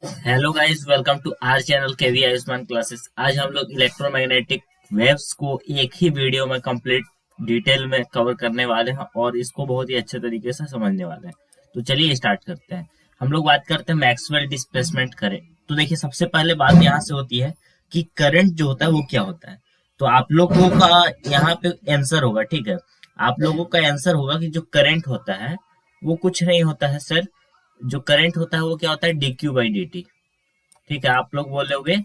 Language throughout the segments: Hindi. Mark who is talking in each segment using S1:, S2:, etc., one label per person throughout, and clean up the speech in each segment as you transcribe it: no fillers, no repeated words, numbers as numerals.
S1: Hello guys, welcome to our channel KV Ayushman classes. आज हम लोग इलेक्ट्रोमैग्नेटिक वेव्स को एक ही वीडियो में कंप्लीट डिटेल में कवर करने वाले हैं और इसको बहुत ही अच्छे तरीके से समझने वाले हैं। तो चलिए स्टार्ट करते हैं। हम लोग बात करते हैं मैक्सवेल डिस्प्लेसमेंट करंट। तो देखिए, सबसे पहले बात यहाँ से होती है कि करंट जो होता है वो क्या होता है। तो आप लोगों का यहाँ पे आंसर होगा, ठीक है। आप लोगों का आंसर होगा कि जो करंट होता है वो कुछ नहीं होता है सर। जो करंट होता है वो क्या होता है, dq बाई dt। ठीक है, आप लोग बोलोगे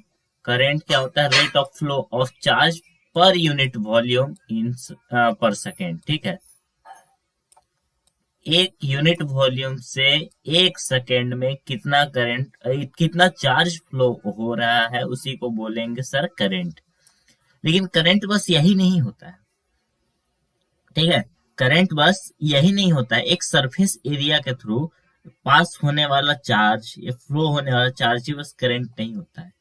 S1: करंट क्या होता है, rate of flow of charge per unit volume इन पर सेकेंड। ठीक है, एक यूनिट वॉल्यूम से एक सेकेंड में कितना करंट, कितना चार्ज फ्लो हो रहा है, उसी को बोलेंगे सर करंट। लेकिन करंट बस यही नहीं होता है, ठीक है। करंट बस यही नहीं होता है, एक सरफेस एरिया के थ्रू पास होने वाला चार्ज या फ्लो होने वाला चार्ज ही बस करंट नहीं होता है।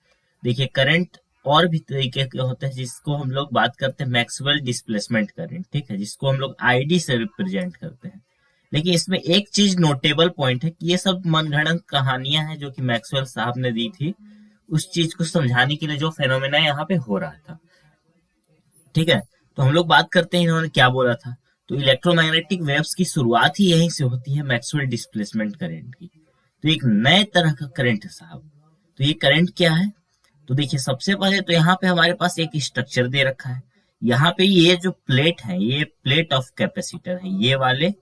S1: देखिए, करंट और भी तरीके के होते हैं जिसको हम लोग बात करते हैं मैक्सवेल डिस्प्लेसमेंट करंट, ठीक है, जिसको हम लोग आईडी से रिप्रेजेंट करते हैं। लेकिन इसमें एक चीज नोटेबल पॉइंट है कि ये सब मनगढ़ंत कहानियां हैं जो कि मैक्सवेल साहब ने दी थी उस चीज को समझाने के लिए जो फेनोमेना यहाँ पे हो रहा था, ठीक है। तो हम लोग बात करते हैं इन्होंने क्या बोला था। तो इलेक्ट्रोमैग्नेटिक वेव्स की शुरुआत ही यहीं से होती है, मैक्सवेल डिस्प्लेसमेंट करंट की। तो एक नए तरह का करंट है साहब। तो ये करंट क्या है, तो देखिए, सबसे पहले तो यहाँ पे हमारे पास एक स्ट्रक्चर दे रखा है। यहाँ पे ये जो प्लेट है, ये प्लेट ऑफ कैपेसिटर है, ये वाले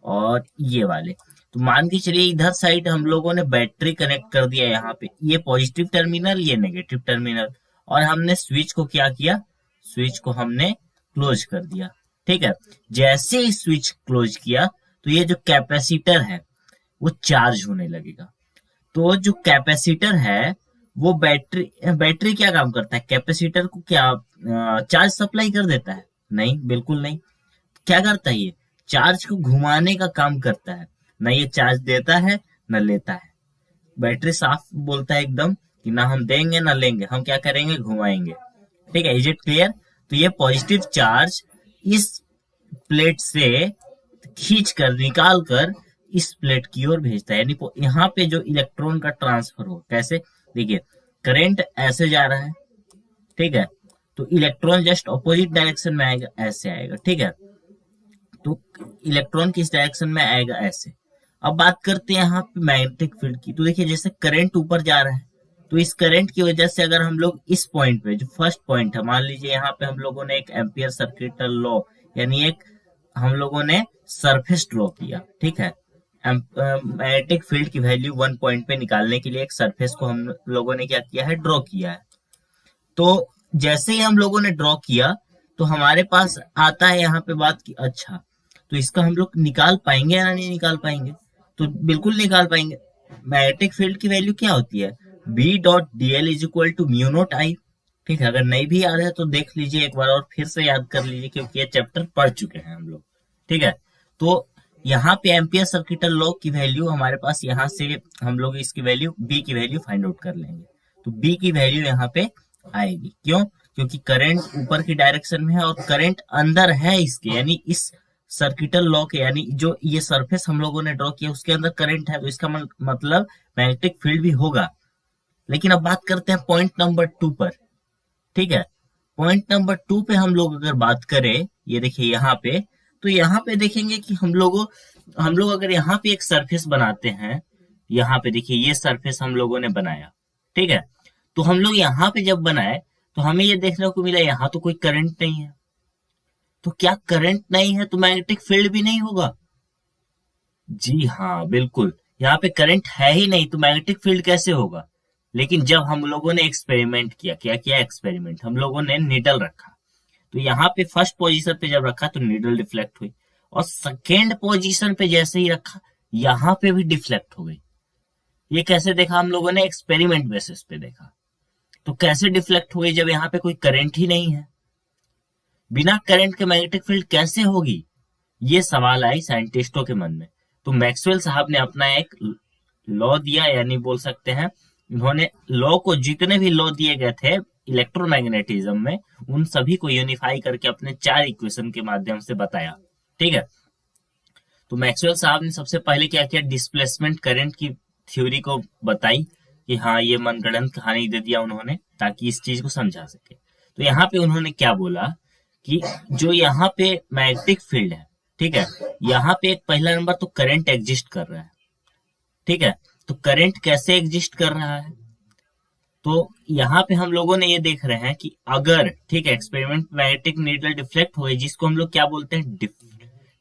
S1: और ये वाले। तो मान के चलिए इधर साइड हम लोगों ने बैटरी कनेक्ट कर दिया, यहाँ पे ये पॉजिटिव टर्मिनल, ये नेगेटिव टर्मिनल, और हमने स्विच को क्या किया, स्विच को हमने क्लोज कर दिया, ठीक है। जैसे ही स्विच क्लोज किया तो ये जो कैपेसिटर है वो चार्ज होने लगेगा। तो जो कैपेसिटर है वो बैटरी बैटरी क्या काम करता है, कैपेसिटर को क्या चार्ज सप्लाई कर देता है? नहीं, बिल्कुल नहीं। क्या करता है ये, चार्ज को घुमाने का काम करता है। ना ये चार्ज देता है ना लेता है। बैटरी साफ बोलता है एकदम कि ना हम देंगे ना लेंगे, हम क्या करेंगे, घुमाएंगे। ठीक है, इज इट क्लियर? तो ये पॉजिटिव चार्ज इस प्लेट से खींच कर निकाल कर इस प्लेट की ओर भेजता है, यानी यहाँ पे जो इलेक्ट्रॉन का ट्रांसफर हो, कैसे, देखिए, करंट ऐसे जा रहा है, ठीक है। तो इलेक्ट्रॉन जस्ट अपोजिट डायरेक्शन में आएगा, ऐसे आएगा, ठीक है। तो इलेक्ट्रॉन किस डायरेक्शन में आएगा, ऐसे। अब बात करते हैं यहाँ पे मैग्नेटिक फील्ड की। तो देखिए, जैसे करंट ऊपर जा रहा है तो इस करंट की वजह से अगर हम लोग इस पॉइंट पे, जो फर्स्ट पॉइंट है, मान लीजिए यहाँ पे हम लोगों ने एक एम्पियर सर्किटल लॉ, यानी एक हम लोगों ने सरफेस ड्रॉ किया, ठीक है। मैग्नेटिक फील्ड की वैल्यू वन पॉइंट पे निकालने के लिए एक सरफेस को हम लोगों ने क्या किया है, ड्रॉ किया है। तो जैसे ही हम लोगों ने ड्रॉ किया तो हमारे पास आता है यहाँ पे बात की, अच्छा, तो इसका हम लोग निकाल पाएंगे या नहीं निकाल पाएंगे? तो बिल्कुल निकाल पाएंगे। मैग्नेटिक फील्ड की वैल्यू क्या होती है, B dot D L is equal to mu naught I. ठीक है, अगर नहीं भी याद है तो देख लीजिए एक बार और फिर से याद कर लीजिए, क्योंकि ये चैप्टर पढ़ चुके हैं हम लोग, ठीक है। तो यहाँ पे एम्पियर सर्किटल लॉ की वैल्यू हमारे पास, यहाँ से हम लोग इसकी वैल्यू, बी की वैल्यू फाइंड आउट कर लेंगे। तो बी की वैल्यू यहाँ पे आएगी, क्यों? क्योंकि करंट ऊपर की डायरेक्शन में है और करंट अंदर है इसके, यानी इस सर्किटल लॉ के, यानी जो ये सरफेस हम लोगों ने ड्रॉ किया उसके अंदर करंट है, तो इसका मतलब मैग्नेटिक फील्ड भी होगा। लेकिन अब बात करते हैं पॉइंट नंबर 2 पर, ठीक है। पॉइंट नंबर 2 पे हम लोग अगर बात करें, ये देखिए यहाँ पे, तो यहाँ पे देखेंगे कि हम लोग अगर यहाँ पे एक सरफेस बनाते हैं, यहाँ पे देखिए ये सरफेस हम लोगों ने बनाया, ठीक है। तो हम लोग यहाँ पे जब बनाए तो हमें ये देखने को मिला यहाँ तो कोई करंट नहीं है। तो क्या करंट नहीं है तो मैग्नेटिक फील्ड भी नहीं होगा? जी हाँ, बिल्कुल। यहाँ पे करंट है ही नहीं तो मैग्नेटिक फील्ड कैसे होगा? लेकिन जब हम लोगों ने एक्सपेरिमेंट किया, क्या किया एक्सपेरिमेंट, हम लोगों ने नीडल रखा। तो यहाँ पे फर्स्ट पोजीशन पे जब रखा तो नीडल डिफ्लेक्ट हुई, और सेकेंड पोजीशन पे जैसे ही रखा यहाँ पे भी डिफ्लेक्ट हो गई। ये कैसे देखा हम लोगों ने, एक्सपेरिमेंट बेसिस पे देखा। तो कैसे डिफ्लेक्ट हो गई जब यहाँ पे कोई करंट ही नहीं है? बिना करंट के मैग्नेटिक फील्ड कैसे होगी, ये सवाल आई साइंटिस्टों के मन में। तो मैक्सवेल साहब ने अपना एक लॉ दिया, यानी बोल सकते हैं उन्होंने लॉ को, जितने भी लॉ दिए गए थे इलेक्ट्रोमैग्नेटिज्म में, उन सभी को यूनिफाई करके अपने 4 इक्वेशन के माध्यम से बताया, ठीक है। तो मैक्सवेल साहब ने सबसे पहले क्या किया, डिस्प्लेसमेंट करंट की थ्योरी को बताई। कि हाँ ये मनगढ़ंत कहानी दे दिया उन्होंने ताकि इस चीज को समझा सके। तो यहाँ पे उन्होंने क्या बोला कि जो यहाँ पे मैग्नेटिक फील्ड है, ठीक है, यहाँ पे एक पहला नंबर तो करंट एग्जिस्ट कर रहा है, ठीक है। तो करंट कैसे एग्जिस्ट कर रहा है, तो यहाँ पे हम लोगों ने ये देख रहे हैं कि अगर, ठीक है, एक्सपेरिमेंट मैग्नेटिक नीडल डिफ्लेक्ट हो गई, जिसको हम लोग क्या बोलते हैं,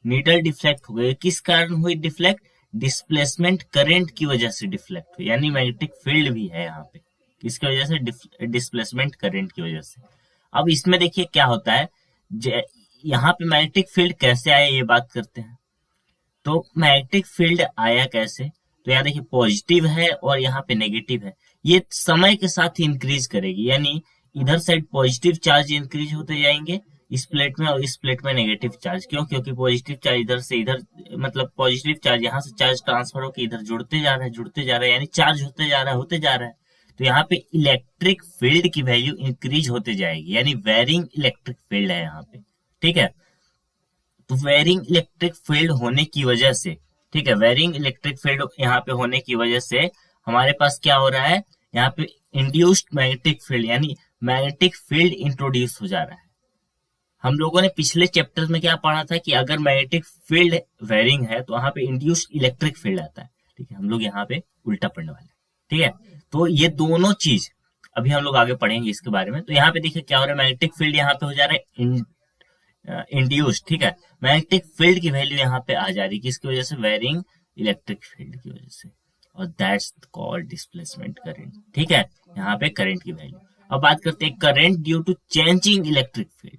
S1: नीडल डिफ्लेक्ट हो गई। किस कारण हुई डिफ्लेक्ट, डिस्प्लेसमेंट करंट की वजह से डिफ्लेक्ट हुई, यानी मैग्नेटिक फील्ड भी है यहाँ पे, किसकी वजह से, डिस्प्लेसमेंट करंट की वजह से। अब इसमें देखिए क्या होता है, यहाँ पे मैग्नेटिक फील्ड कैसे आया ये बात करते हैं। तो मैग्नेटिक फील्ड आया कैसे, तो यहाँ देखिए पॉजिटिव है और यहाँ पे नेगेटिव है, ये समय के साथ इंक्रीज करेगी, यानी इधर साइड पॉजिटिव चार्ज इंक्रीज होते जाएंगे इस प्लेट में, और इस प्लेट में नेगेटिव चार्ज। क्यों, क्योंकि पॉजिटिव चार्ज इधर से इधर, मतलब पॉजिटिव चार्ज यहाँ से चार्ज ट्रांसफर होकर इधर जुड़ते जा रहा है, जुड़ते जा रहा है, यानी चार्ज होते जा रहा है, होते जा रहा है। तो यहाँ पे इलेक्ट्रिक फील्ड की वैल्यू इंक्रीज होते जाएगी, यानी वेरिंग इलेक्ट्रिक फील्ड है यहाँ पे, ठीक है। तो वेरिंग इलेक्ट्रिक फील्ड होने की वजह से, ठीक है, वेरिंग इलेक्ट्रिक फील्ड यहाँ पे होने की वजह से हमारे पास क्या हो रहा है, यहाँ पे इंड्यूस्ड मैग्नेटिक फील्ड, यानी मैग्नेटिक फील्ड इंट्रोड्यूस हो जा रहा है। हम लोगों ने पिछले चैप्टर में क्या पढ़ा था कि अगर मैग्नेटिक फील्ड वेरिंग है तो वहां पे इंड्यूस्ड इलेक्ट्रिक फील्ड आता है, ठीक है। हम लोग यहाँ पे उल्टा पढ़ने वाले हैं, ठीक है। तो ये दोनों चीज अभी हम लोग आगे पढ़ेंगे इसके बारे में। तो यहाँ पे देखिए क्या हो रहा है, मैग्नेटिक फील्ड यहाँ पे हो जा रहा है इंड्यूस्ड, ठीक है। मैग्नेटिक फील्ड की वैल्यू यहाँ पे आ जा रही है, किसकी वजह से, वेरिंग इलेक्ट्रिक फील्ड की वजह से, और दैट्स कॉल्ड डिस्प्लेसमेंट करंट, ठीक है। यहाँ पे करंट की वैल्यू। अब बात करते हैं current due to changing electric field.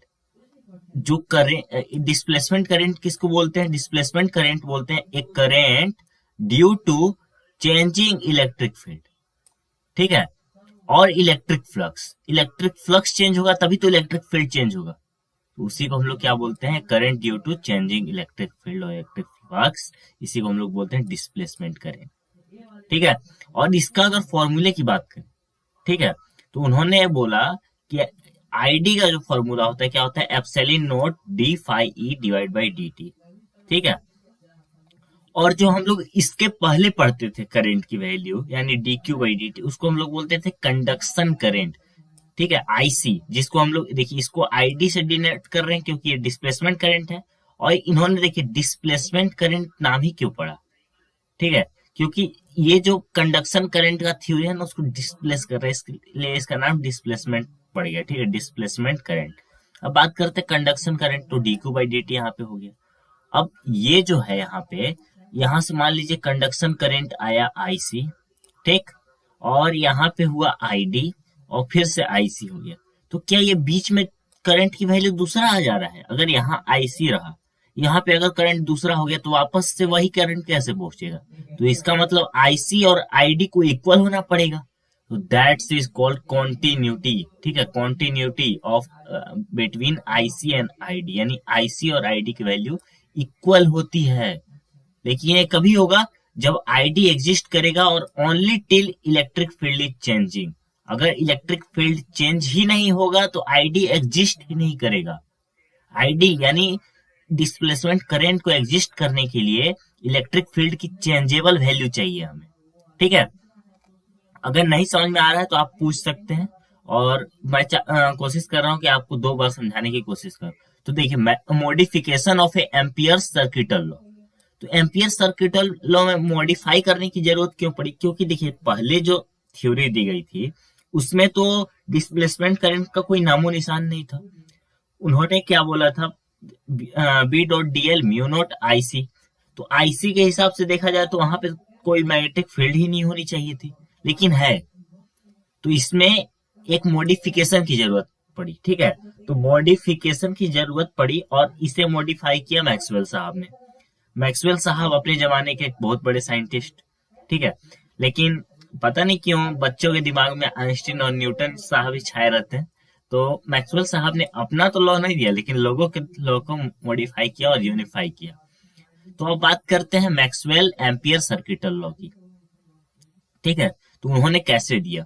S1: जो करंट, डिस्प्लेसमेंट करंट किसको बोलते हैं, डिस्प्लेसमेंट करंट बोलते हैं एक current due to changing electric field, ठीक है। और इलेक्ट्रिक फ्लक्स चेंज होगा तभी तो इलेक्ट्रिक फील्ड चेंज होगा, तो उसी को हम लोग क्या बोलते हैं, current due to changing electric field और इलेक्ट्रिक फ्लक्स, इसी को हम लोग बोलते हैं डिस्प्लेसमेंट करंट, ठीक है। और इसका अगर फॉर्मूले की बात करें, ठीक है, तो उन्होंने बोला कि आईडी का जो फॉर्मूला होता है क्या होता है, epsilon not D phi E divide by D T, ठीक है। और जो हम लोग इसके पहले पढ़ते थे करंट की वैल्यू, यानी D Q by D T, उसको हम लोग बोलते थे कंडक्शन करंट, ठीक है, आईसी, जिसको हम लोग देखिए इसको आईडी से डिनोट कर रहे हैं क्योंकि ये डिस्प्लेसमेंट करंट है। और इन्होंने देखिए डिस्प्लेसमेंट करंट नाम ही क्यों पड़ा, ठीक है, क्योंकि ये जो कंडक्शन करंट का थ्योरी है ना उसको डिस्प्लेस कर रहा है, इसलिए इसका नाम डिस्प्लेसमेंट पड़ गया, ठीक है, डिस्प्लेसमेंट करंट। अब बात करते हैं कंडक्शन करंट, तो D Q by D T यहाँ पे हो गया। अब ये जो है यहाँ पे, यहाँ से मान लीजिए कंडक्शन करंट आया आईसी, ठीक, और यहाँ पे हुआ आईडी, और फिर से आईसी हो गया। तो क्या ये बीच में करंट की वैल्यू दूसरा आ जा रहा है, अगर यहाँ आईसी रहा, यहाँ पे अगर करंट दूसरा हो गया तो वापस से वही करंट कैसे पहुंचेगा, तो इसका मतलब आईसी और आईडी को इक्वल होना पड़ेगा। तो दैट्स इज कॉल्ड कॉन्टिन्यूटी, ठीक है, continuity of between IC and ID, यानी आईसी और आईडी की वैल्यू इक्वल होती है। लेकिन ये कभी होगा जब आईडी एग्जिस्ट करेगा और only till electric field is changing. अगर इलेक्ट्रिक फील्ड चेंज ही नहीं होगा तो आईडी एग्जिस्ट ही नहीं करेगा। आईडी यानी डिस्प्लेसमेंट करंट को एग्जिस्ट करने के लिए इलेक्ट्रिक फील्ड की चेंजेबल वैल्यू चाहिए हमें, ठीक है। अगर नहीं समझ में आ रहा है तो आप पूछ सकते हैं, और मैं कोशिश कर रहा हूं कि आपको 2 बार समझाने की कोशिश करूं। तो देखिए, modification of A ampere circuital law, तो एम्पियर सर्किटल लॉ में मॉडिफाई करने की जरूरत क्यों पड़ी, क्योंकि देखिए पहले जो थ्योरी दी गई थी उसमें तो डिस्प्लेसमेंट करंट का कोई नामो निशान नहीं था। उन्होंने क्या बोला था, B dot D L mu not IC, तो आईसी के हिसाब से देखा जाए तो वहां पे कोई मैग्नेटिक फील्ड ही नहीं होनी चाहिए थी, लेकिन है। तो इसमें एक मॉडिफिकेशन की जरूरत पड़ी, ठीक है। तो मॉडिफिकेशन की जरूरत पड़ी और इसे मॉडिफाई किया मैक्सवेल साहब ने। मैक्सवेल साहब अपने जमाने के एक बहुत बड़े साइंटिस्ट, ठीक है, लेकिन पता नहीं क्यों बच्चों के दिमाग में आइंस्टीन और न्यूटन साहब ही छाए रहते हैं। तो मैक्सवेल साहब ने अपना तो लॉ नहीं दिया, लेकिन लोगों के लॉ को मॉडिफाई किया और यूनिफाई किया। तो अब बात करते हैं मैक्सवेल एम्पियर सर्किटल लॉ की, ठीक है। तो उन्होंने कैसे दिया,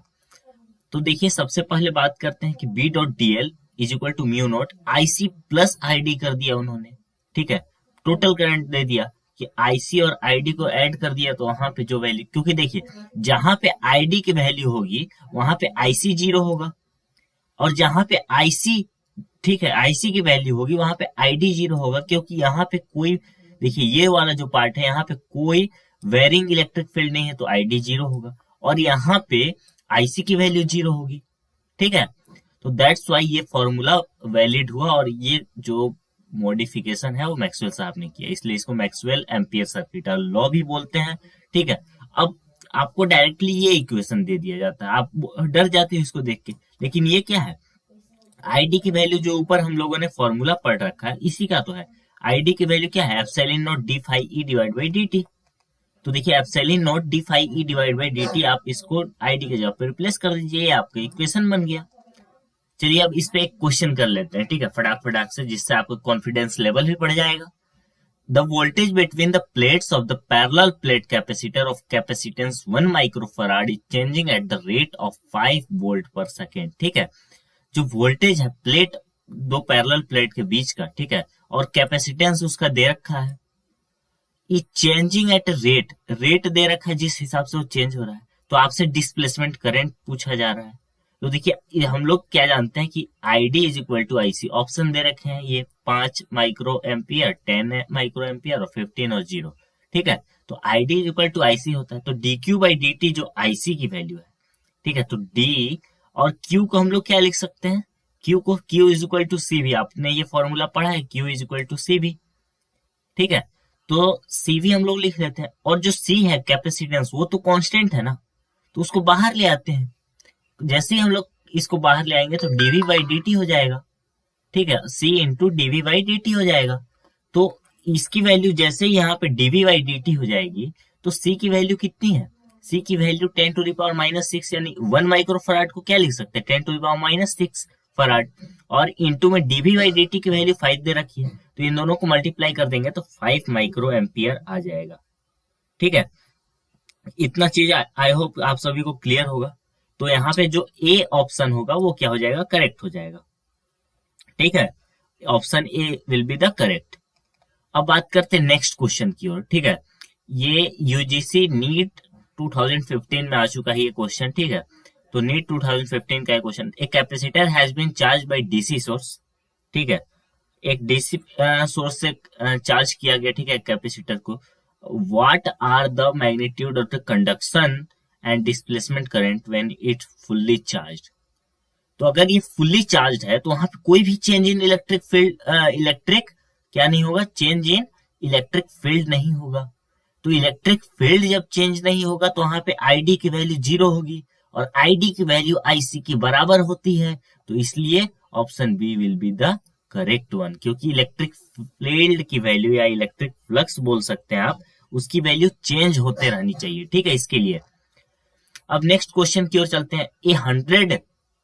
S1: तो देखिए सबसे पहले बात करते हैं कि B dot D L is equal to mu not IC plus ID कर दिया उन्होंने, ठीक है, टोटल करंट दे दिया। कि आईसी और आईडी को ऐड कर दिया तो वहां पे जो वैल्यू, क्योंकि देखिए जहां पे आईडी की वैल्यू होगी वहां पे आईसी 0 होगा, और जहां पे आईसी, ठीक है, आईसी की वैल्यू होगी वहां पे आईडी 0 होगा, क्योंकि यहाँ पे कोई, देखिए ये वाला जो पार्ट है यहाँ पे कोई वेरिंग इलेक्ट्रिक फील्ड नहीं है तो आईडी 0 होगा, और यहाँ पे आईसी की वैल्यू 0 होगी। ठीक है, तो दैट्स वाई ये फॉर्मूला वैलिड हुआ, और ये जो मॉडिफिकेशन है वो मैक्सवेल साहब ने किया, इसलिए इसको मैक्सवेल एम्पियर सर्किट लॉ भी बोलते हैं। ठीक है, अब आपको डायरेक्टली ये इक्वेशन दे दिया जाता है, आप डर जाते हो इसको देख के, लेकिन ये क्या है, आईडी की वैल्यू जो ऊपर हम लोगों ने फॉर्मूला पढ़ रखा है इसी का तो है। आईडी की वैल्यू क्या है, epsilon not D phi E divide by D T. तो देखिए epsilon not D phi E divide by D T, आप इसको आईडी के जगह पे रिप्लेस कर दीजिए, ये आपका इक्वेशन बन गया। चलिए अब इस पे एक क्वेश्चन कर लेते हैं, ठीक है, फटाक से, जिससे आपका कॉन्फिडेंस लेवल भी बढ़ जाएगा। The voltage between the plates of the parallel plate capacitor of capacitance 1 microfarad is changing at the rate of 5 volt पर सेकेंड। ठीक है, जो वोल्टेज है प्लेट, दो पैरेलल प्लेट के बीच का, ठीक है, और कैपेसिटेंस उसका दे रखा है, is changing at rate, rate दे रखा है जिस हिसाब से वो चेंज हो रहा है, तो आपसे डिस्प्लेसमेंट करंट पूछा जा रहा है। तो देखिए हम लोग क्या जानते हैं कि ID is equal to IC, option दे रखे हैं ये 5 माइक्रो एम्पियर, 10 माइक्रो एम्पियर और 15 और 0। ठीक है, तो ID is equal to IC होता है, तो D Q by D T जो आईसी की वैल्यू है, ठीक है, तो डी और क्यू को हम लोग क्या लिख सकते हैं, क्यू को Q is equal to C V, आपने ये फॉर्मूला पढ़ा है, Q is equal to C V. ठीक है, तो सी वी हम लोग लिख लेते हैं, और जो सी है कैपेसिटेंस वो तो कांस्टेंट है ना, तो उसको बाहर ले आते हैं, जैसे ही हम लोग इसको बाहर ले आएंगे तो डीवी बाई डी टी हो जाएगा। ठीक है, C into DV by D T हो जाएगा, तो इसकी वैल्यू जैसे ही यहाँ पे डीवी बाई डी टी हो जाएगी तो सी की वैल्यू कितनी है, सी की value 10 to the power minus 6, यानी 1 माइक्रो फराड को क्या लिख सकते हैं, 10 to the power minus 6 farad, और इंटू में डीवी बाई डी टी की वैल्यू 5 दे रखी है, तो इन दोनों को मल्टीप्लाई कर देंगे तो 5 माइक्रो एम्पियर आ जाएगा। ठीक है, इतना चीज आई होप आप सभी को क्लियर होगा। तो यहाँ पे जो ए ऑप्शन होगा वो क्या हो जाएगा, करेक्ट हो जाएगा। ठीक है, option A will be the correct. अब बात करते हैं नेक्स्ट क्वेश्चन की ओर। ठीक है, ये यूजीसी नीट 2015 में आ चुका है ये क्वेश्चन। ठीक है, तो नीट 2015 का क्वेश्चन, एक capacitor has been charge by DC source. ठीक है, एक डीसी सोर्स से चार्ज किया गया, ठीक है, कैपेसिटर को। What are the magnitude of the conduction and displacement current when it fully charged. तो अगर ये फुल्ली चार्ज है तो वहां पे कोई भी change in electric field, electric क्या नहीं होगा, चेंज इन इलेक्ट्रिक फील्ड नहीं होगा। तो इलेक्ट्रिक फील्ड जब चेंज नहीं होगा तो वहां पे आईडी की वैल्यू 0 होगी, और आईडी की वैल्यू आईसी के बराबर होती है, तो इसलिए option B will be the correct one, क्योंकि इलेक्ट्रिक फील्ड की वैल्यू या इलेक्ट्रिक फ्लक्स बोल सकते हैं आप, उसकी वैल्यू चेंज होते रहनी चाहिए। ठीक है, इसके लिए अब नेक्स्ट क्वेश्चन की ओर चलते हैं। A 100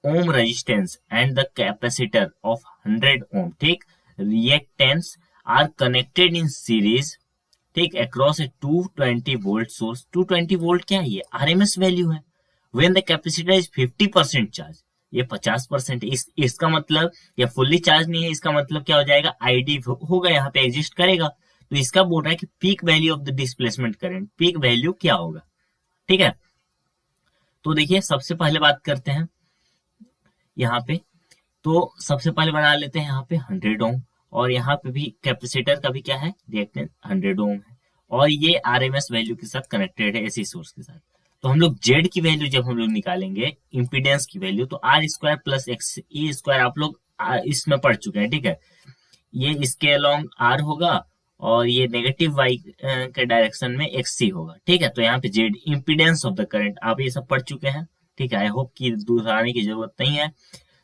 S1: ohm resistance and the capacitor of 100 ohm, ठीक, reactance are connected in series, ठीक, across a 220 volt source. 220 volt क्या है, ये आरएमएस वैल्यू है। When the capacitor is 50% charge, ये 50% इसका मतलब ये फुल्ली चार्ज नहीं है, इसका मतलब क्या हो जाएगा, आईडी होगा यहाँ पे एग्जिस्ट करेगा। तो इसका बोल रहा है कि peak value of the displacement current, peak value क्या होगा। ठीक है, तो देखिए सबसे पहले बात करते हैं यहाँ पे, तो सबसे पहले बना लेते हैं यहाँ पे 100 ओम, और यहाँ पे भी कैपेसिटर का भी क्या है, रिएक्टेंस 100 ओम है, और ये आरएमएस वैल्यू के साथ कनेक्टेड है, एसी सोर्स के साथ। तो हम लोग जेड की वैल्यू जब हम लोग निकालेंगे, इंपीडेंस की वैल्यू, तो R square plus X E square, आप लोग इसमें पढ़ चुके हैं। ठीक है, ये इसके अलोंग आर होगा, और ये नेगेटिव वाई के डायरेक्शन में एक्स होगा। ठीक है, तो यहाँ पे Z impedance of the current, आप ये सब पढ़ चुके हैं। ठीक है, आई होप कि दोहराने की जरूरत नहीं है।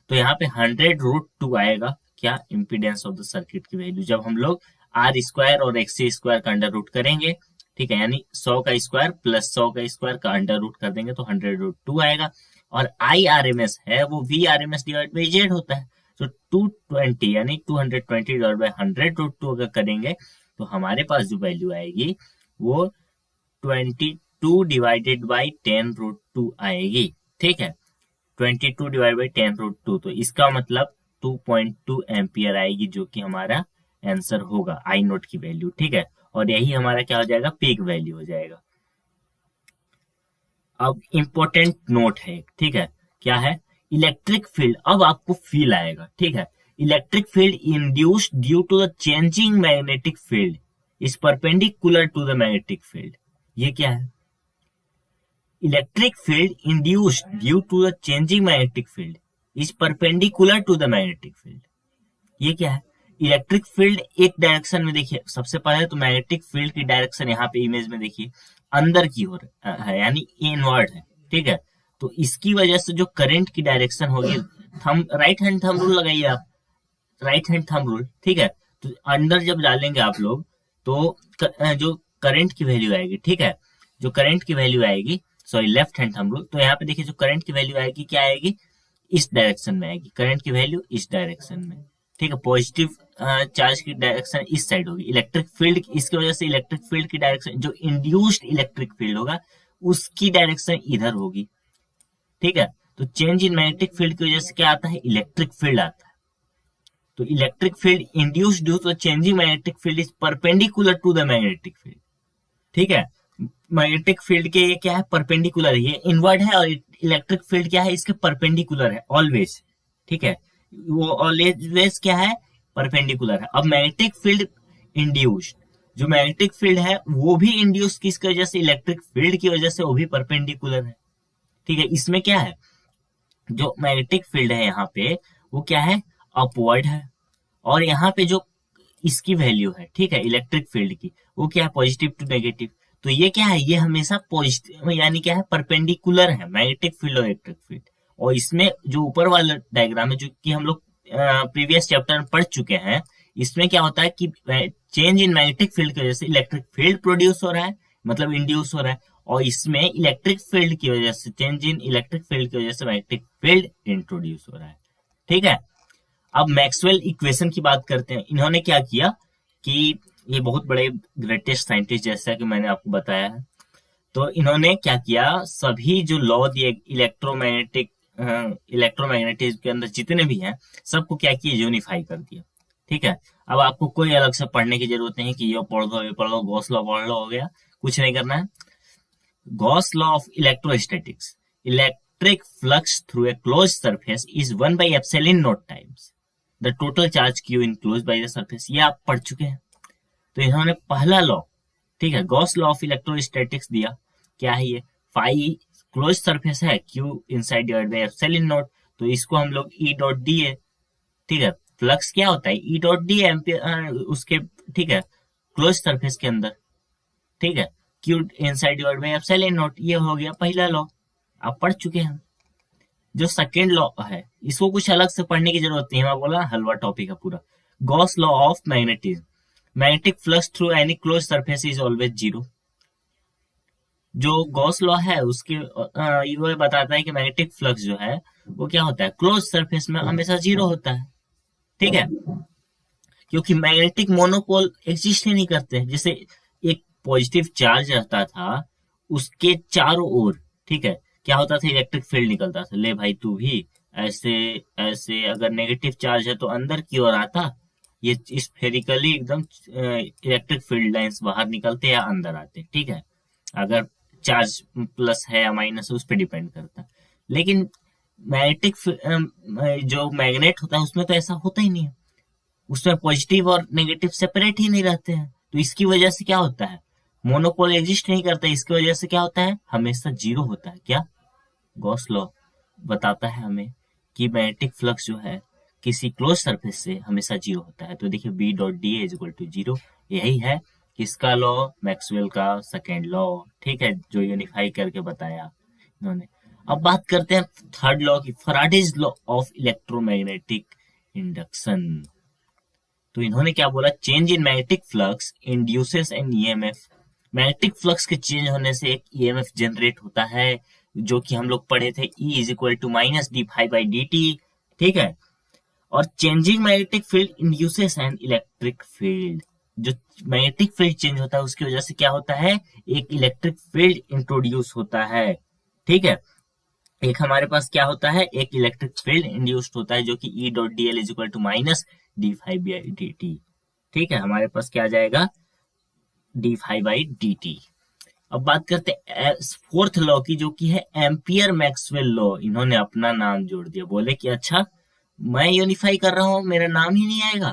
S1: तो यहाँ पे 100√2 आएगा क्या, इंपीडेंस ऑफ द सर्किट की वैल्यू, जब हम लोग आर स्क्वायर और एक्स स्क्वायर का अंडर रूट करेंगे। ठीक है, यानी 100 का स्क्वायर प्लस 100 का स्क्वायर का अंडर रूट कर देंगे तो 100√2 आएगा। और आई आर एम एस है वो V R M S divide by Z होता है, तो 220 यानी 220 डिवाइड बाई 100√2 अगर करेंगे तो हमारे पास जो वैल्यू आएगी वो 22 डिवाइडेड बाई 10√2 आएगी। ठीक है, 22 डिवाइड बाई 10√2, तो इसका मतलब 2.2 एम्पियर आएगी, जो कि हमारा आंसर होगा आई नोट की वैल्यू। ठीक है, और यही हमारा क्या हो जाएगा, पीक वैल्यू हो जाएगा। अब इम्पोर्टेंट नोट है, ठीक है, क्या है, इलेक्ट्रिक फील्ड, अब आपको फील आएगा, ठीक है, electric field induced due to the changing magnetic field is perpendicular to the magnetic field. ये क्या है, electric field induced due to the changing magnetic field is perpendicular to the magnetic field. ये क्या है, इलेक्ट्रिक फील्ड एक डायरेक्शन में, देखिए सबसे पहले तो मैग्नेटिक फील्ड की डायरेक्शन यहाँ पे इमेज में देखिए अंदर की ओर है, यानी इनवर्ड है, ठीक है, तो इसकी वजह से जो करंट की डायरेक्शन होगी, thumb right hand thumb rule लगाइए आप, राइट हैंड थंब रूल, ठीक है, तो अंदर जब डालेंगे आप लोग तो जो करंट की वैल्यू आएगी, ठीक है, जो करंट की वैल्यू आएगी, sorry left hand thumb rule, तो यहाँ पे देखिए जो करंट की वैल्यू आएगी क्या आएगी, इस डायरेक्शन में आएगी, करंट की वैल्यू इस डायरेक्शन में, ठीक है, पॉजिटिव चार्ज की डायरेक्शन इस साइड होगी, इलेक्ट्रिक फील्ड इसकी वजह से इलेक्ट्रिक फील्ड की डायरेक्शन, जो इंड्यूस्ड इलेक्ट्रिक फील्ड होगा उसकी डायरेक्शन इधर होगी, ठीक है, तो चेंज इन मैग्नेटिक फील्ड की वजह से क्या आता है, इलेक्ट्रिक फील्ड आता है, तो electric field induced due to changing magnetic field is perpendicular to the magnetic field, ठीक है, मैग्नेटिक फील्ड के ये क्या है, परपेंडिकुलर है, ये इनवर्ड है, और इलेक्ट्रिक फील्ड क्या है, इसके परपेंडिकुलर है ऑलवेज, ठीक है, वो ऑलवेज क्या है, परपेंडिकुलर है। अब मैग्नेटिक फील्ड इंड्यूस्ड, जो मैग्नेटिक फील्ड है वो भी इंड्यूस किसकी वजह से, इलेक्ट्रिक फील्ड की वजह से, वो भी परपेंडिकुलर है, ठीक है, इसमें क्या है, जो मैग्नेटिक फील्ड है यहाँ पे वो क्या है, अपवर्ड है, और यहाँ पे जो इसकी वैल्यू है, ठीक है, इलेक्ट्रिक फील्ड की, वो क्या है, पॉजिटिव टू नेगेटिव, तो ये क्या है, ये हमेशा पॉजिटिव यानी क्या है, परपेंडिकुलर है, मैग्नेटिक फील्ड और इलेक्ट्रिक फील्ड। और इसमें जो ऊपर वाला डायग्राम है जो कि हम लोग प्रीवियस चैप्टर में पढ़ चुके हैं, इसमें क्या होता है कि चेंज इन मैग्नेटिक फील्ड की वजह से इलेक्ट्रिक फील्ड प्रोड्यूस हो रहा है, मतलब इंड्यूस हो रहा है, और इसमें इलेक्ट्रिक फील्ड की वजह से, चेंज इन इलेक्ट्रिक फील्ड की वजह से मैग्नेटिक फील्ड इंट्रोड्यूस हो रहा है, ठीक है। अब मैक्सवेल इक्वेशन की बात करते हैं, इन्होंने क्या किया कि ये बहुत बड़े ग्रेटेस्ट साइंटिस्ट जैसा कि मैंने आपको बताया है, तो इन्होंने क्या किया, सभी जो लॉ दिए इलेक्ट्रोमैग्नेटिज्म के अंदर जितने भी हैं सबको क्या किया, यूनिफाई कर दिया, ठीक है। अब आपको कोई अलग से पढ़ने की जरूरत नहीं कि ये पढ़ लो गॉस लॉ पढ़ लो, हो गया, कुछ नहीं करना है। Gauss law of electrostatics, electric flux through a closed surface is 1/एप्सिलॉन times the total charge Q enclose by the surface, ये आप पढ़ चुके हैं। तो इन्होंने पहला लॉ, ठीक है, गॉस लॉ ऑफ इलेक्ट्रोस्टैटिक्स दिया, क्या है ये, फाई क्लोज सरफेस है, Q inside divide by epsilon not, तो इसको हम लोग ई डॉट डी है, ठीक है, फ्लक्स क्या होता है, ई डॉट डी एम्पियर उसके, ठीक है, क्लोज सरफेस के अंदर, ठीक है, Q inside divide by epsilon not, ये हो गया पहला लॉ, आप पढ़ चुके हैं। जो सेकेंड लॉ है इसको कुछ अलग से पढ़ने की जरूरत नहीं है, मैं बोला हलवा टॉपिक है पूरा। Gauss law of magnetism, magnetic flux through any close surface is always zero. जो गॉस लॉ है उसके ये बताता है कि मैग्नेटिक फ्लक्स जो है वो क्या होता है, क्लोज सरफेस में हमेशा जीरो होता है, ठीक है, क्योंकि मैग्नेटिक मोनोपोल एग्जिस्ट ही नहीं करते। जैसे एक पॉजिटिव चार्ज रहता था उसके चारों ओर, ठीक है, क्या होता था, इलेक्ट्रिक फील्ड निकलता था, ले भाई तू भी ऐसे ऐसे, अगर नेगेटिव चार्ज है तो अंदर की ओर आता, ये स्फेरिकली एकदम इलेक्ट्रिक फील्ड लाइंस बाहर निकलते या अंदर आते, ठीक है, अगर चार्ज प्लस है या माइनस है उस पर डिपेंड करता है। लेकिन मैग्नेटिक जो मैग्नेट होता है उसमें तो ऐसा होता ही नहीं है, उसमें पॉजिटिव और नेगेटिव सेपरेट ही नहीं रहते हैं, तो इसकी वजह से क्या होता है, मोनोपोल एग्जिस्ट नहीं करता, इसकी वजह से क्या होता है, हमेशा जीरो होता है। क्या, गॉस लॉ बताता है हमें कि मैग्नेटिक फ्लक्स जो है किसी क्लोज सरफेस से हमेशा जीरो होता है। तो देखिए B dot D is equal to zero, यही है किसका लॉ, मैक्सवेल का सेकेंड लॉ, ठीक है, जो यूनिफाई करके बताया इन्होंने। अब बात करते हैं थर्ड लॉ की, Faraday's law of electromagnetic induction. तो इन्होंने क्या बोला, change in magnetic flux induces an EMF, magnetic flux के चेंज होने से एक ईएमएफ जनरेट होता है, जो कि हम लोग पढ़े थे, E is equal to minus D phi by D T, ठीक है। और changing magnetic field induces an electric field, जो मैग्नेटिक फील्ड चेंज होता है उसकी वजह से क्या होता है, एक इलेक्ट्रिक फील्ड इंट्रोड्यूस होता है, ठीक है। एक हमारे पास क्या होता है, एक इलेक्ट्रिक फील्ड इंड्यूस्ड होता है जो कि E dot D L is equal to minus D phi by D T, ठीक है। हमारे पास क्या आ जाएगा, D phi by D T. अब बात करते हैं फोर्थ लॉ की, जो कि है एम्पियर मैक्सवेल लॉ। इन्होंने अपना नाम जोड़ दिया, बोले कि अच्छा मैं यूनिफाई कर रहा हूं, मेरा नाम ही नहीं आएगा।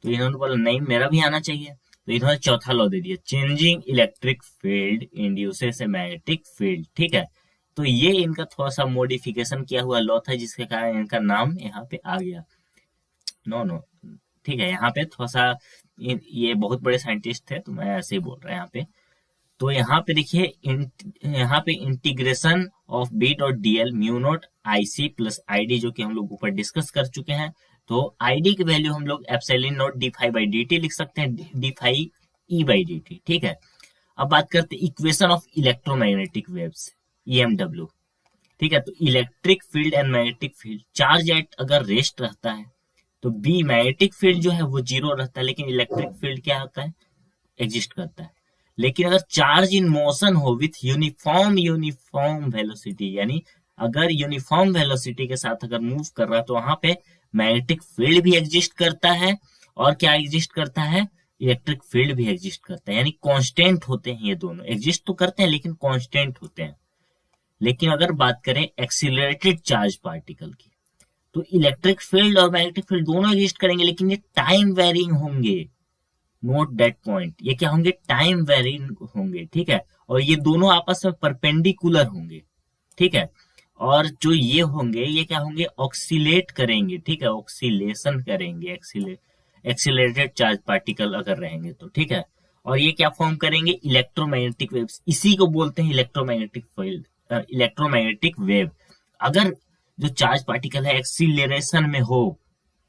S1: तो इन्होंने बोला नहीं, मेरा भी आना चाहिए। तो इन्होंने चौथा लॉ दे दिया, changing electric field induces a magnetic field. ठीक है, तो ये इनका थोड़ा सा मॉडिफिकेशन किया हुआ लॉ था, जिसके कारण इनका नाम यहाँ पे आ गया। नो, ठीक है, यहाँ पे थोड़ा सा ये बहुत बड़े साइंटिस्ट थे, तो मैं ऐसे ही बोल रहा हूँ यहाँ पे। तो यहाँ पे देखिए, यहाँ पे integration of B dot D L mu not I C plus I D, जो कि हम लोग ऊपर डिस्कस कर चुके हैं। तो आई डी की वैल्यू हम लोग epsilon not D phi by D T लिख सकते हैं, D phi E by D T. ठीक है, अब बात करते हैं equation of electromagnetic waves, EMW. ठीक है, तो electric field and magnetic field, charge at अगर रेस्ट रहता है तो बी मैग्नेटिक फील्ड जो है वो जीरो रहता है, लेकिन इलेक्ट्रिक फील्ड क्या होता है, एग्जिस्ट करता है। लेकिन अगर चार्ज इन मोशन हो विथ यूनिफॉर्म वेलोसिटी, यानी अगर यूनिफॉर्म वेलोसिटी के साथ अगर मूव कर रहा है, तो वहां पे मैग्नेटिक फील्ड भी एग्जिस्ट करता है, और क्या एग्जिस्ट करता है, इलेक्ट्रिक फील्ड भी एग्जिस्ट करता है। यानी कांस्टेंट होते हैं ये दोनों, एग्जिस्ट तो करते हैं लेकिन कांस्टेंट होते हैं। लेकिन अगर बात करें एक्सीलरेटेड चार्ज पार्टिकल की, तो इलेक्ट्रिक फील्ड और मैग्नेटिक फील्ड दोनों एग्जिस्ट करेंगे, लेकिन ये टाइम वेरिंग होंगे। नोट दैट पॉइंट, ये क्या होंगे, टाइम वेरिंग होंगे। ठीक है, और ये दोनों आपस में परपेंडिकुलर होंगे। ठीक है, और जो ये होंगे, ये क्या होंगे, ऑक्सीलेट करेंगे। ठीक है, ऑक्सीलेशन करेंगे, एक्सीलरेटेड चार्ज पार्टिकल अगर रहेंगे तो। ठीक है, और ये क्या फॉर्म करेंगे, इलेक्ट्रोमैग्नेटिक वेव्स। इसी को बोलते हैं इलेक्ट्रोमैग्नेटिक फील्ड, इलेक्ट्रोमैग्नेटिक वेव। अगर जो चार्ज पार्टिकल है एक्सीलरेशन में हो,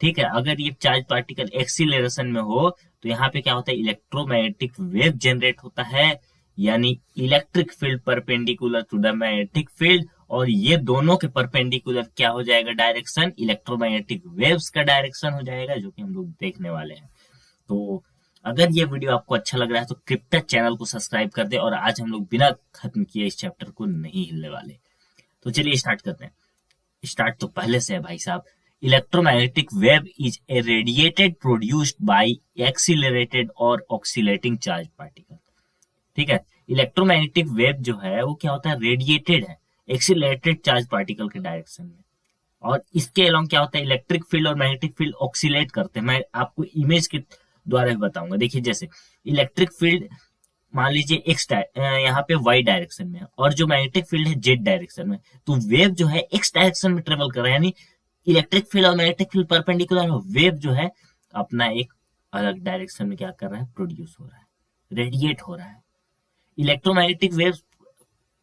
S1: ठीक है, अगर ये चार्ज पार्टिकल एक्सीलरेशन में हो, तो यहाँ पे क्या होता है, इलेक्ट्रोमैग्नेटिक वेव जनरेट होता है, यानी electric field perpendicular to the magnetic field, और ये दोनों के परपेंडिकुलर क्या हो जाएगा, डायरेक्शन इलेक्ट्रोमैग्नेटिक वेव्स का डायरेक्शन हो जाएगा, जो कि हम लोग देखने वाले हैं। तो अगर ये वीडियो आपको अच्छा लग रहा है तो कृपया चैनल को सब्सक्राइब कर दे, और आज हम लोग बिना खत्म किए इस चैप्टर को नहीं हिलने वाले। तो चलिए स्टार्ट करते हैं। स्टार्ट तो पहले से है भाई साहब। Electromagnetic wave is a radiated produced by accelerated और ऑक्सीलेटिंग चार्ज पार्टिकल। ठीक है, इलेक्ट्रोमैग्नेटिक वेव जो है वो क्या होता है, रेडिएटेड है एक्सीलरेटेड चार्ज पार्टिकल के डायरेक्शन में, और इसके अलावा क्या होता है, इलेक्ट्रिक फील्ड और मैग्नेटिक फील्ड ऑक्सीलेट करते हैं। मैं आपको इमेज के द्वारा भी बताऊंगा। देखिए, जैसे इलेक्ट्रिक फील्ड मान लीजिए एक्स यहाँ पे वाई डायरेक्शन में है, और जो मैग्नेटिक फील्ड है जेड डायरेक्शन में, तो वेव जो है एक्स डायरेक्शन में ट्रेवल कर रहा है, यानी इलेक्ट्रिक फील्ड और मैग्नेटिक फील्ड परपेंडिकुलर है, वेव जो है अपना एक अलग डायरेक्शन में क्या कर रहा है, प्रोड्यूस हो रहा है, रेडिएट हो रहा है। Electromagnetic wave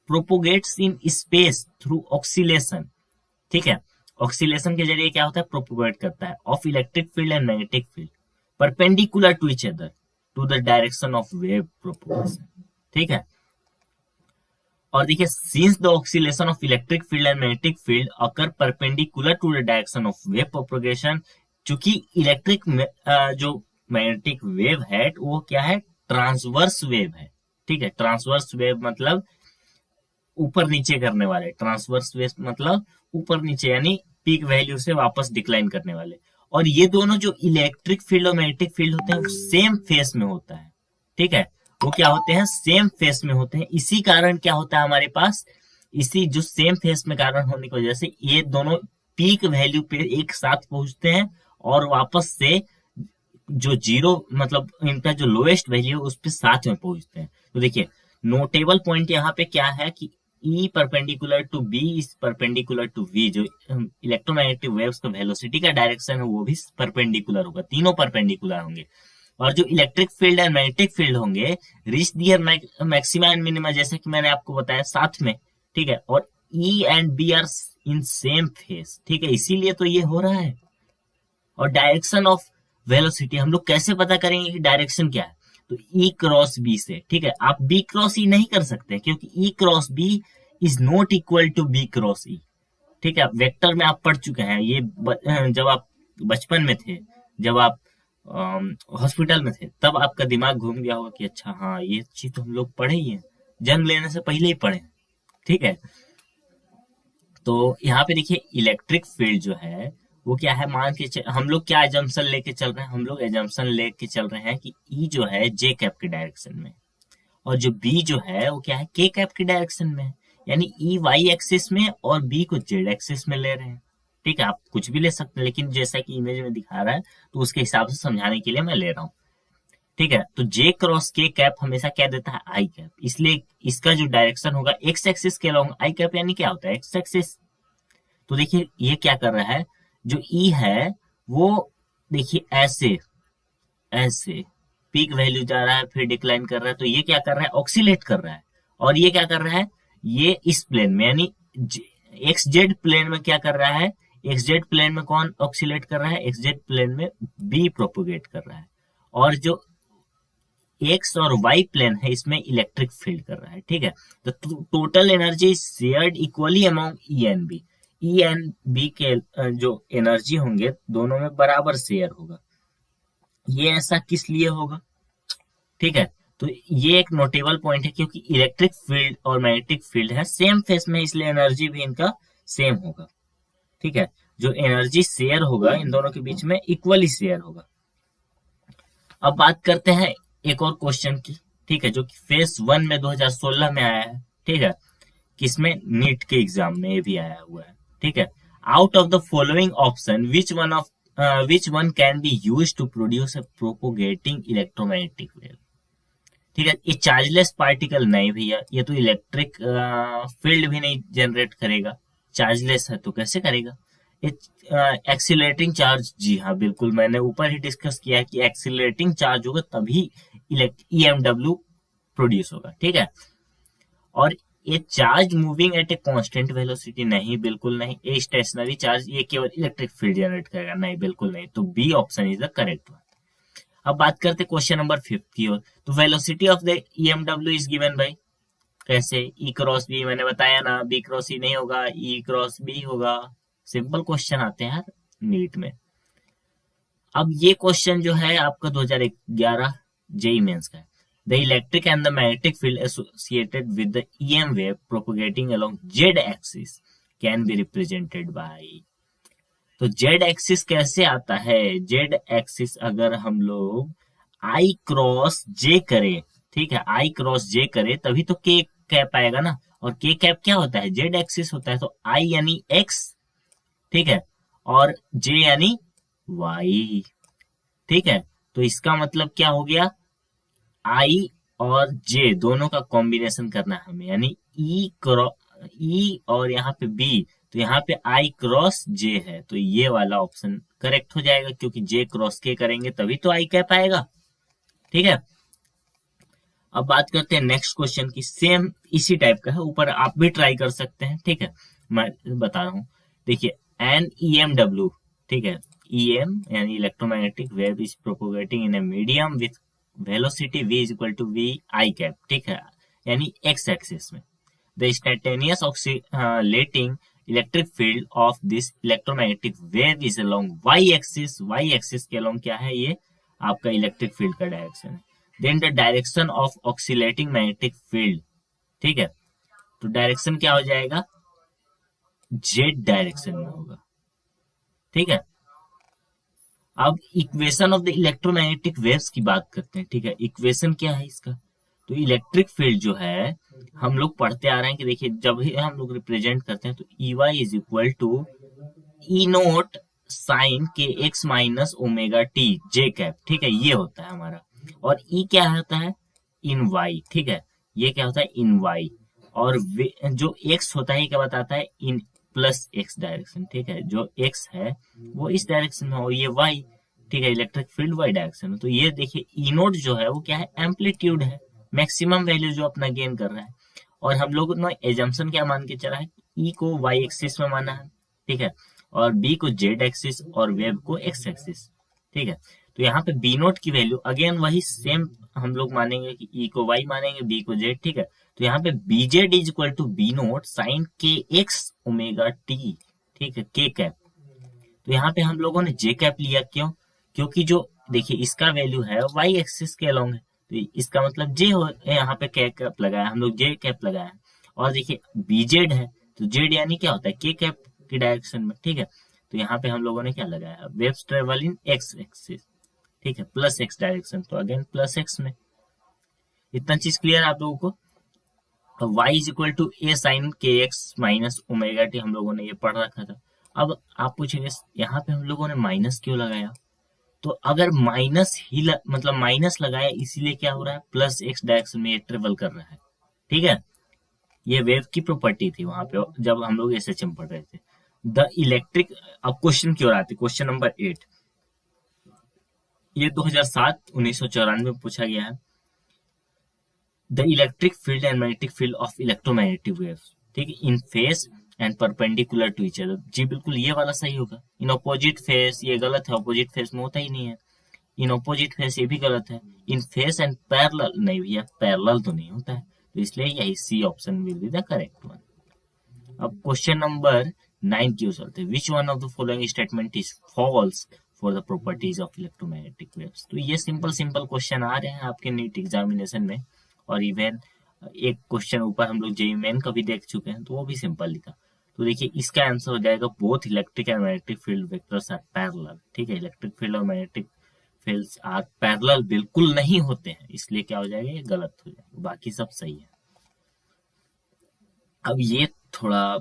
S1: propagates in space through oscillation. ठीक है, ऑक्सीलेशन के जरिए क्या होता है, प्रोपोगेट करता है of electric field and magnetic field perpendicular to each other to the direction of wave propagation. ठीक है, और देखिए, since the oscillation of electric field and magnetic field occur perpendicular to the direction of wave propagation, चूंकि इलेक्ट्रिक जो मैग्नेटिक वेव है वो क्या है, ट्रांसवर्स वेव है। ठीक है, ट्रांसवर्स वेव मतलब ऊपर नीचे करने वाले, ट्रांसवर्स वेव मतलब ऊपर नीचे, यानी पीक वैल्यू से वापस डिक्लाइन करने वाले। और ये दोनों जो इलेक्ट्रिक फील्ड और मैग्नेटिक फील्ड होते हैं वो सेम फेस में होता है। ठीक है, वो क्या होते हैं, सेम फेस में होते हैं। इसी कारण क्या होता है हमारे पास, इसी जो सेम फेस में कारण होने की वजह से ये दोनों पीक वैल्यू पे एक साथ पहुंचते हैं, और वापस से जो जीरो मतलब इनका जो लोएस्ट वैल्यू है उस पर साथ में पहुंचते हैं। तो देखिए, नोटेबल पॉइंट यहाँ पे क्या है कि E perpendicular to B is perpendicular to V, जो इलेक्ट्रोमैग्नेटिक वेव्स का वेलोसिटी का डायरेक्शन है वो भी परपेंडिकुलर होगा, तीनों परपेंडिकुलर होंगे। और जो electric field and magnetic field होंगे reach their maxima and minima, जैसे कि मैंने आपको बताया, साथ में। ठीक है, और E and B are in same phase. ठीक है, इसीलिए तो ये हो रहा है। और डायरेक्शन ऑफ वेलोसिटी हम लोग कैसे पता करेंगे कि डायरेक्शन क्या है, तो E क्रॉस B से। ठीक है, आप B क्रॉस E नहीं कर सकते क्योंकि E cross B is not equal to B cross E। ठीक है, वेक्टर में आप पढ़ चुके हैं ये, जब आप बचपन में थे, जब आप हॉस्पिटल में थे, तब आपका दिमाग घूम गया होगा कि अच्छा हाँ ये चीज तो हम लोग पढ़े ही है, जन्म लेने से पहले ही पढ़े। ठीक है, तो यहाँ पे देखिए, इलेक्ट्रिक फील्ड जो है वो क्या है, हम लोग क्या एजम्पशन लेके चल रहे हैं, हम लोग एजम्पशन लेके चल रहे हैं कि ई जो है जे कैप के डायरेक्शन में, और जो बी जो है वो क्या है के कैप की डायरेक्शन में है। यानी ई वाई एक्सिस में और बी को जेड एक्सिस में ले रहे हैं। ठीक है, आप कुछ भी ले सकते हैं, लेकिन जैसा कि इमेज में दिखा रहा है तो उसके हिसाब से समझाने के लिए मैं ले रहा हूँ। ठीक है, तो जे क्रॉस के कैप हमेशा क्या देता है, आई कैप, इसलिए इसका जो डायरेक्शन होगा एक्स एक्सिस के अलॉन्ग आई कैप, यानी क्या होता है एक्स एक्सिस। तो देखिए ये क्या कर रहा है, जो ई है वो देखिए ऐसे ऐसे पीक वैल्यू जा रहा है फिर डिक्लाइन कर रहा है, तो ये क्या कर रहा है, ऑक्सीलेट कर रहा है। और ये क्या कर रहा है, ये इस प्लेन में यानी एक्स जेड प्लेन में क्या कर रहा है, एक्स जेड प्लेन में कौन ऑक्सीलेट कर रहा है, एक्स जेड प्लेन में बी प्रोपोगेट कर रहा है। और जो एक्स और वाई प्लेन है इसमें इलेक्ट्रिक फील्ड कर रहा है। ठीक है, तो total energy shared equally among E and B, E and B के जो एनर्जी होंगे दोनों में बराबर शेयर होगा। ये ऐसा किस लिए होगा, ठीक है, तो ये एक नोटेबल पॉइंट है, क्योंकि इलेक्ट्रिक फील्ड और मैग्नेटिक फील्ड है सेम फेस में, इसलिए एनर्जी भी इनका सेम होगा। ठीक है, जो एनर्जी शेयर होगा इन दोनों के बीच में इक्वली शेयर होगा। अब बात करते हैं एक और क्वेश्चन की। ठीक है, जो कि फेस 1 में 2016 में आया है। ठीक है, किसमें, नीट के एग्जाम में ये भी आया हुआ है। ठीक है, out of the following option which one can be use to produce a propagating electromagnetic wave. ठीक है, ये चार्जलेस पार्टिकल नहीं भैया, ये तो इलेक्ट्रिक फील्ड भी नहीं जनरेट करेगा, चार्जलेस है तो कैसे करेगा। एक्सीलरेटिंग चार्ज, जी हाँ बिल्कुल, मैंने ऊपर ही डिस्कस किया है कि एक्सीलरेटिंग चार्ज होगा तभी ईएमडब्ल्यू प्रोड्यूस होगा। ठीक है, और ये charge moving at a constant velocity, नहीं बिल्कुल नहीं। ये स्टेशनरी चार्ज, ये केवल इलेक्ट्रिक फील्ड जनरेट करेगा, नहीं बिल्कुल नहीं। तो B option is the correct one. अब बात करते क्वेश्चन नंबर 5 की ओर। तो velocity of the EMW is given by, कैसे, ई क्रॉस बी, मैंने बताया ना, बी क्रॉस ई नहीं होगा, ई क्रॉस बी होगा। सिंपल क्वेश्चन आते हैं यार नीट में। अब ये क्वेश्चन जो है आपका 2011 जेई मेंस का है। The electric and the magnetic field associated with the EM wave propagating along Z axis can be represented by. तो जेड एक्सिस कैसे आता है, जेड एक्सिस अगर हम लोग आई क्रॉस जे करें, ठीक है, आई क्रॉस जे करें तभी तो के कैप आएगा ना। और के कैप क्या होता है, जेड एक्सिस होता है। तो आई यानी एक्स, ठीक है, और जे यानी वाई। ठीक है, तो इसका मतलब क्या हो गया, आई और जे दोनों का कॉम्बिनेशन करना है हमें, यानी ई और यहाँ पे बी, तो यहाँ पे आई क्रॉस जे है, तो ये वाला ऑप्शन करेक्ट हो जाएगा, क्योंकि जे क्रॉस के करेंगे तभी तो आई कैप आएगा। ठीक है, अब बात करते हैं नेक्स्ट क्वेश्चन की। सेम इसी टाइप का है, ऊपर आप भी ट्राई कर सकते हैं। ठीक है, मैं बता रहा हूँ, देखिए एन ई एम डब्ल्यू, ठीक है, ई एम यानी electromagnetic wave is propagating in a medium with velocity v is equal to V I cap, ठीक है, यानी एक्स एक्सिस में। The instantaneous oscillating electric field of this electromagnetic wave is along Y axis, Y axis के अलोंग क्या है, ये आपका इलेक्ट्रिक फील्ड का डायरेक्शन है। Then the direction of oscillating magnetic field, ठीक है, तो डायरेक्शन क्या हो जाएगा, जेड डायरेक्शन में होगा। ठीक है, अब equation of the electromagnetic waves की बात करते हैं। ठीक है, इक्वेशन क्या है इसका, तो इलेक्ट्रिक फील्ड जो है हम लोग पढ़ते आ रहे हैं कि देखिए जब भी हम लोग रिप्रेजेंट करते हैं तो E Y is equal to E naught sine K X minus omega T J cap. ठीक है, ये होता है हमारा। और ई क्या होता है, इन वाई। ठीक है, ये क्या होता है, इन वाई। और जो एक्स होता है क्या बताता है, इन प्लस एक्स डायरेक्शन। ठीक है, जो एक्स है वो इस डायरेक्शन में हो, ये वाई। ठीक है, इलेक्ट्रिक फील्ड वाई डायरेक्शन में। तो ये देखिए ई नोट जो है वो क्या है, एम्पलीट्यूड है, मैक्सिमम वैल्यू जो अपना गेन कर रहा है। और हम लोग ने एजम्पशन क्या मान के चला है, ई को वाई एक्सिस में माना है। ठीक है, और बी को जेड एक्सिस और वेव को एक्स एक्सिस। ठीक है, तो यहाँ पे बी नोट की वैल्यू अगेन वही सेम हम लोग मानेंगे कि ई को वाई मानेंगे, बी को जेड। ठीक है, तो यहाँ पे B Z is equal to B naught sine K X omega T. ठीक है, के कैप। तो यहाँ पे हम लोगों ने जे कैप लिया, क्यों, क्योंकि जो देखिए इसका वैल्यू है वाई एक्सिस के अलोंग है, तो इसका मतलब जे हो, यहाँ पे के कैप लगाया हम लोग, जे कैप लगाया। और देखिए बी जेड है, तो जेड यानी क्या होता है, के कैप की डायरेक्शन में। ठीक है, तो यहाँ पे हम लोगों ने क्या लगाया, waves travel in X axis, ठीक है, प्लस एक्स डायरेक्शन, तो अगेन प्लस एक्स में। इतना चीज क्लियर आप लोगों को। y is equal to A sine K X minus omega T, हम लोगों ने ये पढ़ रखा था। अब आप पूछेंगे यहाँ पे हम लोगों ने माइनस क्यों लगाया, तो अगर माइनस ही मतलब माइनस लगाया इसीलिए क्या हो रहा है, प्लस एक्स डायरेक्शन में ये ट्रेवल कर रहा है, ठीक है। ये वेव की प्रॉपर्टी थी वहां पे जब हम लोग एसएचएम पढ़ रहे थे। द इलेक्ट्रिक, अब क्वेश्चन की ओर आते, क्वेश्चन नंबर 8, ये 2007 1994 में पूछा गया है। The electric field and magnetic field of electromagnetic waves, ठीक है, in phase and perpendicular to each other, जी बिल्कुल ये वाला सही होगा। इन ऑपोजिट फेस ये गलत है, ऑपोजिट फेस में होता ही नहीं है। इन ऑपोजिट फेस ये भी गलत है। इन फेस एंड पैरेलल, नहीं भैया पैरेलल तो नहीं होता है, तो इसलिए यही C option will be the correct one. अब क्वेश्चन नंबर 9 की ओर चलते हैं। Which one of the following statement is false for the properties of electromagnetic waves, तो ये सिंपल सिंपल क्वेश्चन आ रहे हैं आपके नीट एग्जामिनेशन में, और इवन एक क्वेश्चन ऊपर हम लोग जेईई मेन का भी देख चुके हैं, तो वो भी सिंपल लिखा। तो देखिए इसका आंसर हो जाएगा both electric and magnetic field vectors are parallel, ठीक है, इलेक्ट्रिक फील्ड और मैग्नेटिक फील्ड्स आर पैरेलल बिल्कुल नहीं होते हैं, इसलिए क्या हो जाएगा, ये गलत हो जाएगा, बाकी सब सही है। अब ये थोड़ा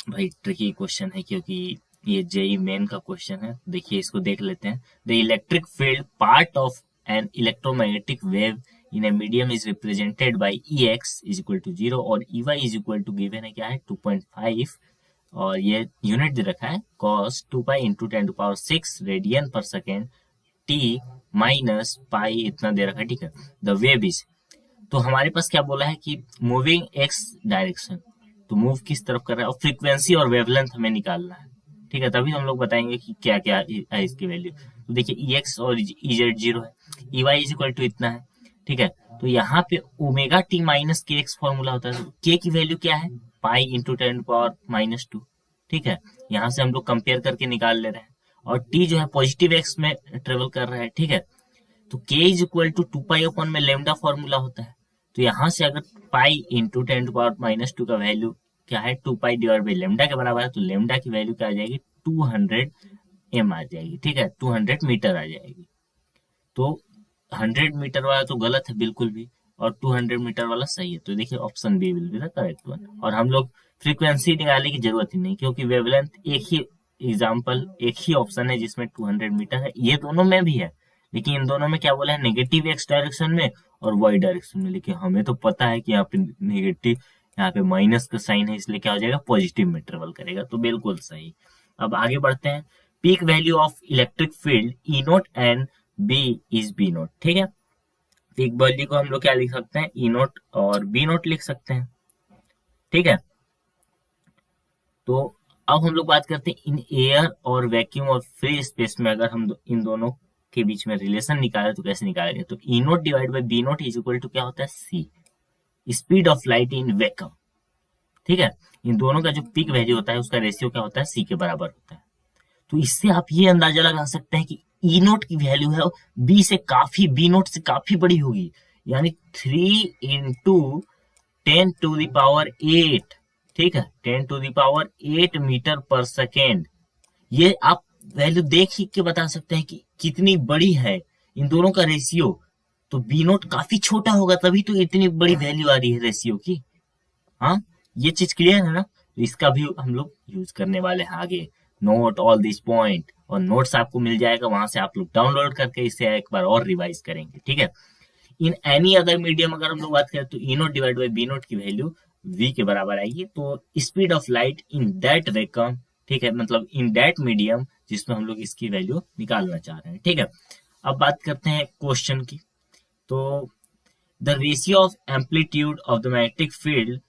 S1: भाई ट्रिकी क्वेश्चन है, क्योंकि ये जेईई मेन का क्वेश्चन है। देखिए इसको देख लेते हैं। The electric field part of an electromagnetic wave in a medium is represented by E X is equal to 0 और E Y is equal to given है क्या है 2.5, और ये यूनिट दे रखा है cos 2 पाई इंटू 10⁶ रेडियन पर सेकेंड टी माइनस पाई इतना दे रखा है, ठीक है। द वेव इज, तो हमारे पास क्या बोला है कि मूविंग एक्स डायरेक्शन, तो मूव किस तरफ कर रहा है, और फ्रीक्वेंसी और वेवलेंथ हमें निकालना है, ठीक है, तभी हम लोग बताएंगे कि क्या क्या है इसकी वैल्यू। तो देखिए ई एक्स और ई जेड 0 है, E Y is equal to इतना है, ठीक है। तो यहाँ पे omega T minus K X formula होता है, के की वैल्यू क्या है, पाई इंटू 10⁻², ठीक है। यहाँ से हम लोग कंपेयर करके निकाल ले रहे हैं, और टी जो है पॉजिटिव एक्स में ट्रेवल कर रहा है, ठीक है। तो K is equal to 2 pi upon में लेमडा फॉर्मूला होता है, तो यहाँ से अगर पाई इंटू 10⁻² का वैल्यू क्या है 2 पाई डिवाइड बाई लेमडा के बराबर है, तो लेमडा की वैल्यू क्या आ जाएगी 200 m आ जाएगी, ठीक है, 200 मीटर आ जाएगी। तो 100 मीटर वाला तो गलत है बिल्कुल भी, और 200 मीटर वाला सही है, तो देखिए option B will be the correct one. और हम लोग फ्रीक्वेंसी निकालने की जरूरत ही नहीं, क्योंकि वेवलेंथ एक ही एग्जाम्पल, एक ही ऑप्शन है जिसमें 200 मीटर है, ये दोनों में भी है, लेकिन इन दोनों में क्या बोला है नेगेटिव एक्स डायरेक्शन में और वाई डायरेक्शन में, लेकिन हमें तो पता है कि यहाँ पे नेगेटिव, यहाँ पे माइनस का साइन है, इसलिए क्या हो जाएगा पॉजिटिव में ट्रेवल करेगा, तो बिल्कुल सही। अब आगे बढ़ते हैं। Peak value of electric field E naught and B is B naught, ठीक है। पीक वैल्यू को हम लोग क्या लिख सकते हैं, ई नोट और बी नोट लिख सकते हैं, ठीक है। तो अब हम लोग बात करते हैं इन एयर और वैक्यूम और फ्री स्पेस में अगर हम इन दोनों के बीच में रिलेशन निकाले तो कैसे निकालेंगे, तो E naught divide by B naught is equal to क्या होता है C, speed of light in vacuum, ठीक है। इन दोनों का जो पीक वैल्यू होता है उसका रेशियो क्या होता है सी के बराबर होता है। तो इससे आप ये अंदाजा लगा सकते हैं कि ई नोट की वैल्यू है बी से काफी, बी नोट से काफी बड़ी होगी, यानी 3 इंटू 10⁸, ठीक है, 10⁸ मीटर पर सेकेंड। ये आप वैल्यू देख ही के बता सकते हैं कि कितनी बड़ी है इन दोनों का रेशियो। तो बी नोट काफी छोटा होगा, तभी तो इतनी बड़ी वैल्यू आ रही है रेशियो की। हाँ, ये चीज क्लियर है ना, तो इसका भी हम लोग यूज करने वाले हैं आगे। नोट ऑल दिस पॉइंट, और नोट्स आपको मिल जाएगा, वहां से आप लोग डाउनलोड करके इसे एक बार और रिवाइज करेंगे, ठीक है। इन एनी अदर मीडियम अगर हम लोग बात करें तो E naught divide by B naught की वैल्यू v के बराबर आएगी, तो speed of light in that vacuum, ठीक है, मतलब इन दैट मीडियम जिसमें हम लोग इसकी वैल्यू निकालना चाह रहे हैं, ठीक है। अब बात करते हैं क्वेश्चन की। तो the ratio of amplitude of the magnetic field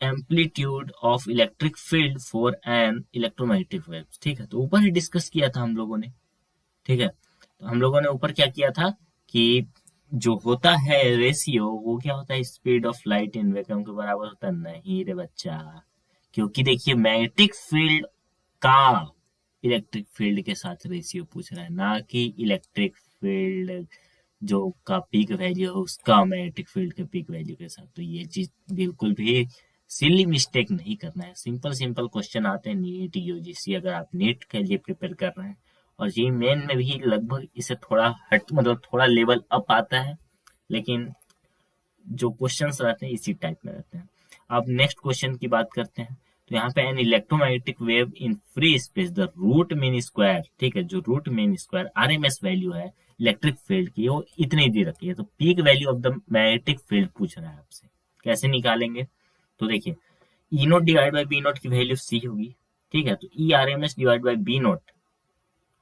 S1: amplitude of electric field for an electromagnetic wave, ठीक है, तो ऊपर ही डिस्कस किया था हम लोगों ने, ठीक है। तो हम लोगों ने ऊपर क्या किया था कि जो होता है रेशियो वो क्या होता है speed of light in vacuum के बराबर होता है, नहीं रे बच्चा, क्योंकि देखिए मैग्नेटिक फील्ड का इलेक्ट्रिक फील्ड के साथ रेशियो पूछ रहा है, ना कि इलेक्ट्रिक फील्ड जो का पीक वैल्यू है उसका मैग्नेटिक फील्ड के पीक वैल्यू के साथ, तो ये चीज बिल्कुल भी सिली मिस्टेक नहीं करना है। सिंपल सिंपल क्वेश्चन आते हैं नीट यूजीसी, अगर आप नीट के लिए प्रिपेयर कर रहे हैं। और ये मेन में भी लगभग इसे थोड़ा मतलब थोड़ा लेवल अप आता है, लेकिन जो क्वेश्चंस रहते हैं इसी टाइप में रहते हैं। अब नेक्स्ट क्वेश्चन की बात करते हैं। तो यहाँ पे an electromagnetic wave in free space the root mean square, ठीक है, जो root mean square RMS value है इलेक्ट्रिक फील्ड की वो इतनी दे रखी है। तो peak value of the magnetic field पूछ रहा है आपसे, कैसे निकालेंगे? तो देखिए E naught divide by B naught की वैल्यू सी होगी, ठीक है, तो E R M S divide by B naught,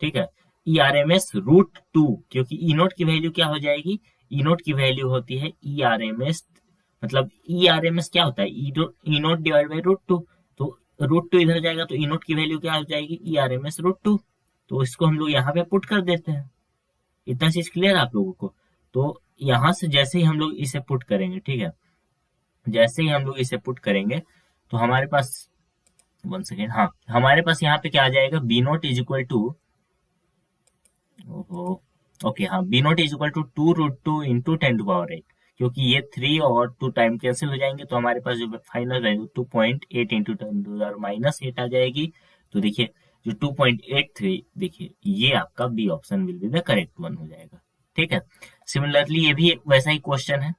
S1: ठीक है, ई R M S root two, क्योंकि ई नोट की वैल्यू क्या हो जाएगी, ई नोट की वैल्यू होती है ई आर एम एस, मतलब ई आर एम एस क्या होता है, E naught divide by root two, तो रूट टू इधर जाएगा तो ई नोट की वैल्यू क्या हो जाएगी, E R M S root two. तो इसको हम लोग यहाँ पे पुट कर देते हैं। इतना चीज क्लियर आप लोगों को? तो यहाँ से जैसे ही हम लोग इसे पुट करेंगे, ठीक है, जैसे ही हम लोग इसे पुट करेंगे तो हमारे पास 1 सेकेंड, हाँ, हमारे पास यहाँ पे क्या आ जाएगा, B naught is equal to, okay, हाँ, B naught is equal to 2√2 into 10⁸, क्योंकि ये 3 और 2 टाइम कैंसिल हो जाएंगे, तो हमारे पास जो फाइनल वैल्यू 2.8 इंटू 10⁻⁻8 आ जाएगी। तो देखिए जो 2.83, देखिए ये आपका B option will be the correct one हो जाएगा, ठीक है। सिमिलरली ये भी वैसा ही क्वेश्चन है,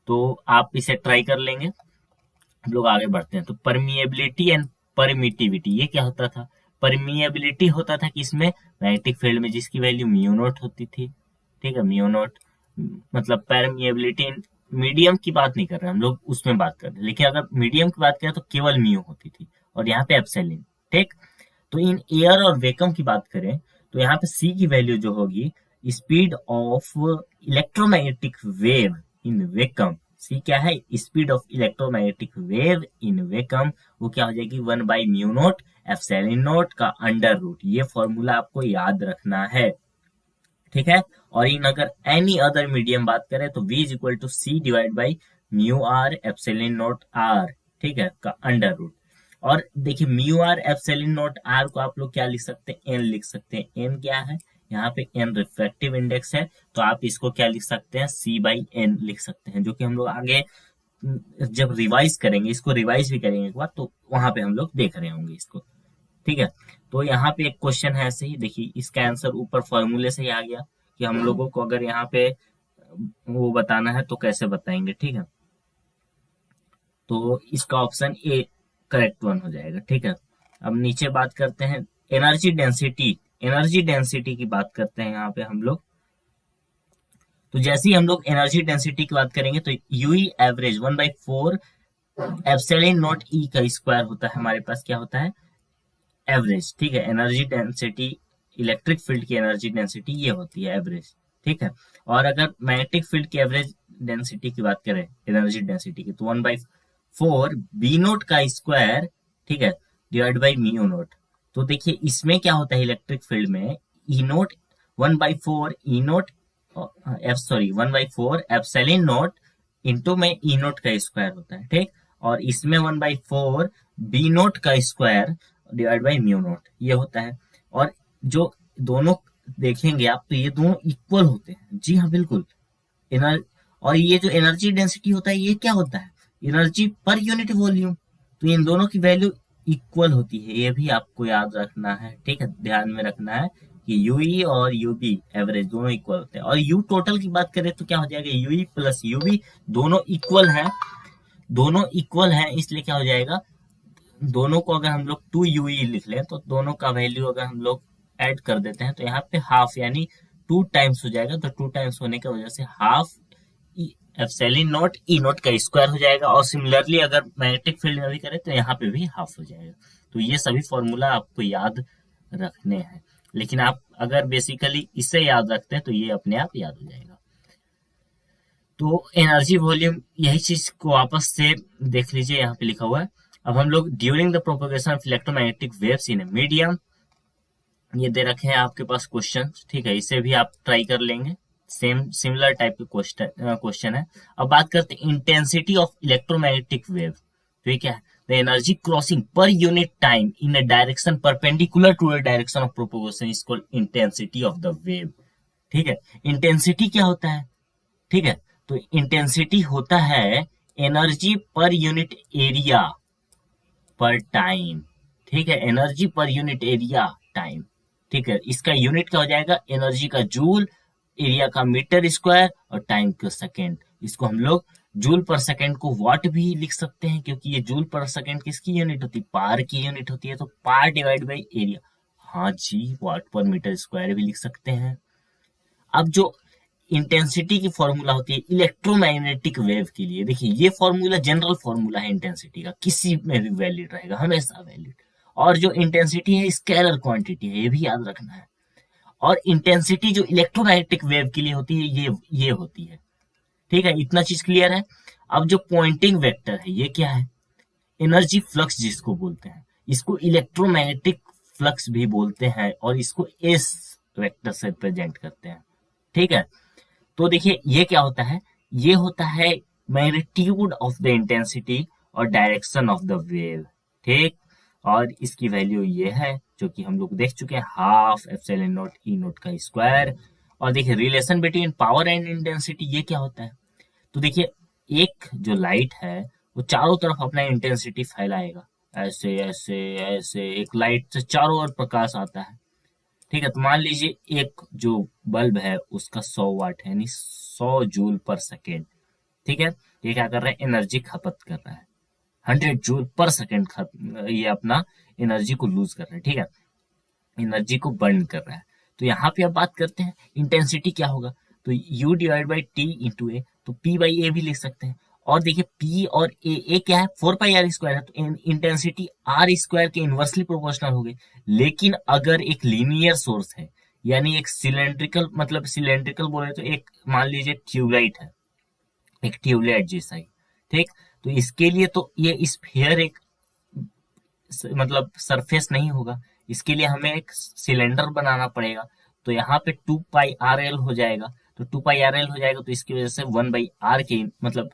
S1: तो आप इसे ट्राई कर लेंगे। हम लोग आगे बढ़ते हैं। तो परमिएबिलिटी एंड परमिटिविटी, ये क्या होता था? परमिएबिलिटी होता था कि इसमें मैग्नेटिक फील्ड में जिसकी वैल्यू म्यू नोट होती थी, ठीक है, म्यू नोट, मतलब परमिएबिलिटी मीडियम की बात नहीं कर रहे हम लोग, उसमें बात कर रहे हैं, लेकिन अगर मीडियम की बात करें तो केवल म्यू होती थी, और यहाँ पे एप्सिलॉन, ठीक। तो इन एयर और वैक्यूम की बात करें तो यहाँ पे सी की वैल्यू जो होगी, speed of electromagnetic wave in vacuum, C क्या है, speed of electromagnetic wave in vacuum, वो क्या हो जाएगी, 1/μ0 एप्सिलॉन नोट का अंडर रूट। ये फॉर्मूला आपको याद रखना है, ठीक है। और इन अगर एनी अदर मीडियम बात करें तो v is equal to C divide by mu R epsilon naught R, ठीक है, का अंडर रूट। और देखिए mu R epsilon naught R को आप लोग क्या लिख सकते हैं, एन लिख सकते हैं। एन क्या है, यहाँ पे एन रिफ्रैक्टिव इंडेक्स है, तो आप इसको क्या लिख सकते हैं, सी बाई एन लिख सकते हैं, जो कि हम लोग आगे जब रिवाइज करेंगे, इसको रिवाइज भी करेंगे एक बार, तो वहां पे हम लोग देख रहे होंगे इसको, ठीक है। तो यहाँ पे एक क्वेश्चन है ऐसे ही, देखिए इसका आंसर ऊपर फॉर्मूले से ही आ गया कि हम लोगों को अगर यहाँ पे वो बताना है तो कैसे बताएंगे, ठीक है। तो इसका ऑप्शन ए करेक्ट वन हो जाएगा, ठीक है। अब नीचे बात करते हैं एनर्जी डेंसिटी, एनर्जी डेंसिटी की बात करते हैं यहाँ पे हम लोग। तो जैसे ही हम लोग एनर्जी डेंसिटी की बात करेंगे तो यूई एवरेज 1/4 एप्सिलॉन नॉट ई का स्क्वायर होता है, हमारे पास क्या होता है, एवरेज, ठीक है। एनर्जी डेंसिटी, इलेक्ट्रिक फील्ड की एनर्जी डेंसिटी ये होती है एवरेज, ठीक है। और अगर मैग्नेटिक फील्ड की एवरेज डेंसिटी की बात करें, एनर्जी डेंसिटी की, तो 1/4 बी नोट का स्क्वायर, ठीक है, डिवाइड बाई म्यू नोट। तो देखिए इसमें क्या होता है इलेक्ट्रिक फील्ड में, E naught 1/4 E naught, sorry 1/4 epsilon naught into में ई नोट का स्क्वायर होता है, ठीक। और इसमें 1/4 बी नोट का square divide by mu naught ये होता है। और जो दोनों देखेंगे आप तो ये दोनों इक्वल होते हैं, जी हाँ बिल्कुल। और ये जो एनर्जी डेंसिटी होता है ये क्या होता है, एनर्जी पर यूनिट वॉल्यूम, तो इन दोनों की वैल्यू इक्वल होती है, ये भी आपको याद रखना है, ठीक है, ध्यान में रखना है कि यूई और यूबी एवरेज दोनों इक्वल होते हैं। और यू टोटल की बात करें तो क्या हो जाएगा, यूई प्लस यूबी दोनों इक्वल है, दोनों इक्वल है, इसलिए क्या हो जाएगा, दोनों को अगर हम लोग 2UE लिख लें तो दोनों का वैल्यू अगर हम लोग ऐड कर देते हैं तो यहाँ पे हाफ यानी 2 टाइम्स हो जाएगा। तो 2 टाइम्स होने की वजह से half epsilon not E not का स्क्वायर हो जाएगा। और सिमिलरली अगर मैग्नेटिक फील्ड में भी करें तो यहाँ पे भी हाफ हो जाएगा। तो ये सभी फॉर्मूला आपको याद रखने हैं, लेकिन आप अगर बेसिकली इसे याद रखते हैं तो ये अपने आप याद हो जाएगा। तो एनर्जी वॉल्यूम यही चीज को वापस से देख लीजिए, यहाँ पे लिखा हुआ है। अब हम लोग during the propagation of electromagnetic waves in medium, ये दे रखे हैं आपके पास क्वेश्चन, ठीक है, इसे भी आप ट्राई कर लेंगे, सेम सिमिलर टाइप के क्वेश्चन है। अब बात करते हैं इंटेंसिटी ऑफ इलेक्ट्रोमैग्नेटिक वेव, तो ये क्या है, the energy crossing per unit time in a direction perpendicular to the direction of propagation is called intensity of the wave, ठीक है। इंटेंसिटी क्या होता है, ठीक है, तो इंटेंसिटी होता है एनर्जी पर यूनिट एरिया, पर टाइम, ठीक है, energy per unit area time, ठीक है। इसका यूनिट क्या हो जाएगा, एनर्जी का जूल, एरिया का मीटर स्क्वायर और टाइम का सेकेंड। इसको हम लोग जूल पर सेकेंड को वाट भी लिख सकते हैं, क्योंकि ये जूल पर सेकेंड किसकी यूनिट होती है, पार की यूनिट होती है, तो पार डिवाइड बाई एरिया। हाँ जी, वाट पर मीटर स्क्वायर भी लिख सकते हैं। अब जो इंटेंसिटी की फॉर्मूला होती है इलेक्ट्रोमैग्नेटिक वेव के लिए, देखिए ये फॉर्मूला जनरल फॉर्मूला है इंटेंसिटी का, किसी में भी वैलिड रहेगा, हमेशा वैलिड। और जो इंटेंसिटी है स्केलर क्वांटिटी है, ये भी याद रखना है। और इंटेंसिटी जो इलेक्ट्रोमैग्नेटिक वेव के लिए होती है ये होती है, ठीक है। इतना चीज क्लियर है। अब जो पॉइंटिंग वेक्टर है ये क्या है, एनर्जी फ्लक्स जिसको बोलते हैं, इसको इलेक्ट्रोमैग्नेटिक फ्लक्स भी बोलते हैं, और इसको एस वेक्टर से रिप्रेजेंट करते हैं, ठीक है। तो देखिए ये क्या होता है, ये होता है मैग्नीट्यूड ऑफ द इंटेंसिटी और डायरेक्शन ऑफ द वेव, ठीक। और इसकी वैल्यू ये है जो कि हम लोग देख चुके हैं, half epsilon not E not का स्क्वायर। और देखिए relation between power and intensity ये क्या होता है, तो देखिए एक जो लाइट है वो चारों तरफ अपना इंटेंसिटी फैलाएगा, ऐसे ऐसे ऐसे, एक लाइट से चारों ओर प्रकाश आता है, ठीक है। तो मान लीजिए एक जो बल्ब है उसका 100 वाट है, यानी 100 जूल पर सेकेंड, ठीक है। ये क्या कर रहा है, एनर्जी खपत कर रहा है, 100 जूल पर सेकेंड ये अपना एनर्जी को लूज कर रहा है, ठीक है, एनर्जी को बर्न कर रहा है। तो यहाँ पे अब बात करते हैं इंटेंसिटी क्या होगा, तो U divide by T into A, तो P बाई ए भी लिख सकते हैं। और देखिए P और ए क्या है, 4 पाई आर स्क्वायर है, तो इंटेंसिटी आर स्क्वायर के इनवर्सली प्रोपोर्शनल हो गई। लेकिन अगर एक लीनियर सोर्स है, यानी एक सिलेंड्रिकल, मतलब सिलेंड्रिकल बोले तो एक मान लीजिए ट्यूबलाइट है, एक ट्यूबलाइट जैसा ही, ठीक। तो इसके लिए तो ये स्फीयर एक मतलब सरफेस नहीं होगा, इसके लिए हमें एक सिलेंडर बनाना पड़ेगा। तो यहाँ पे 2 पाई आर एल हो जाएगा, तो 2 पाई आर एल हो जाएगा, तो इसकी वजह से 1 बाई आर के मतलब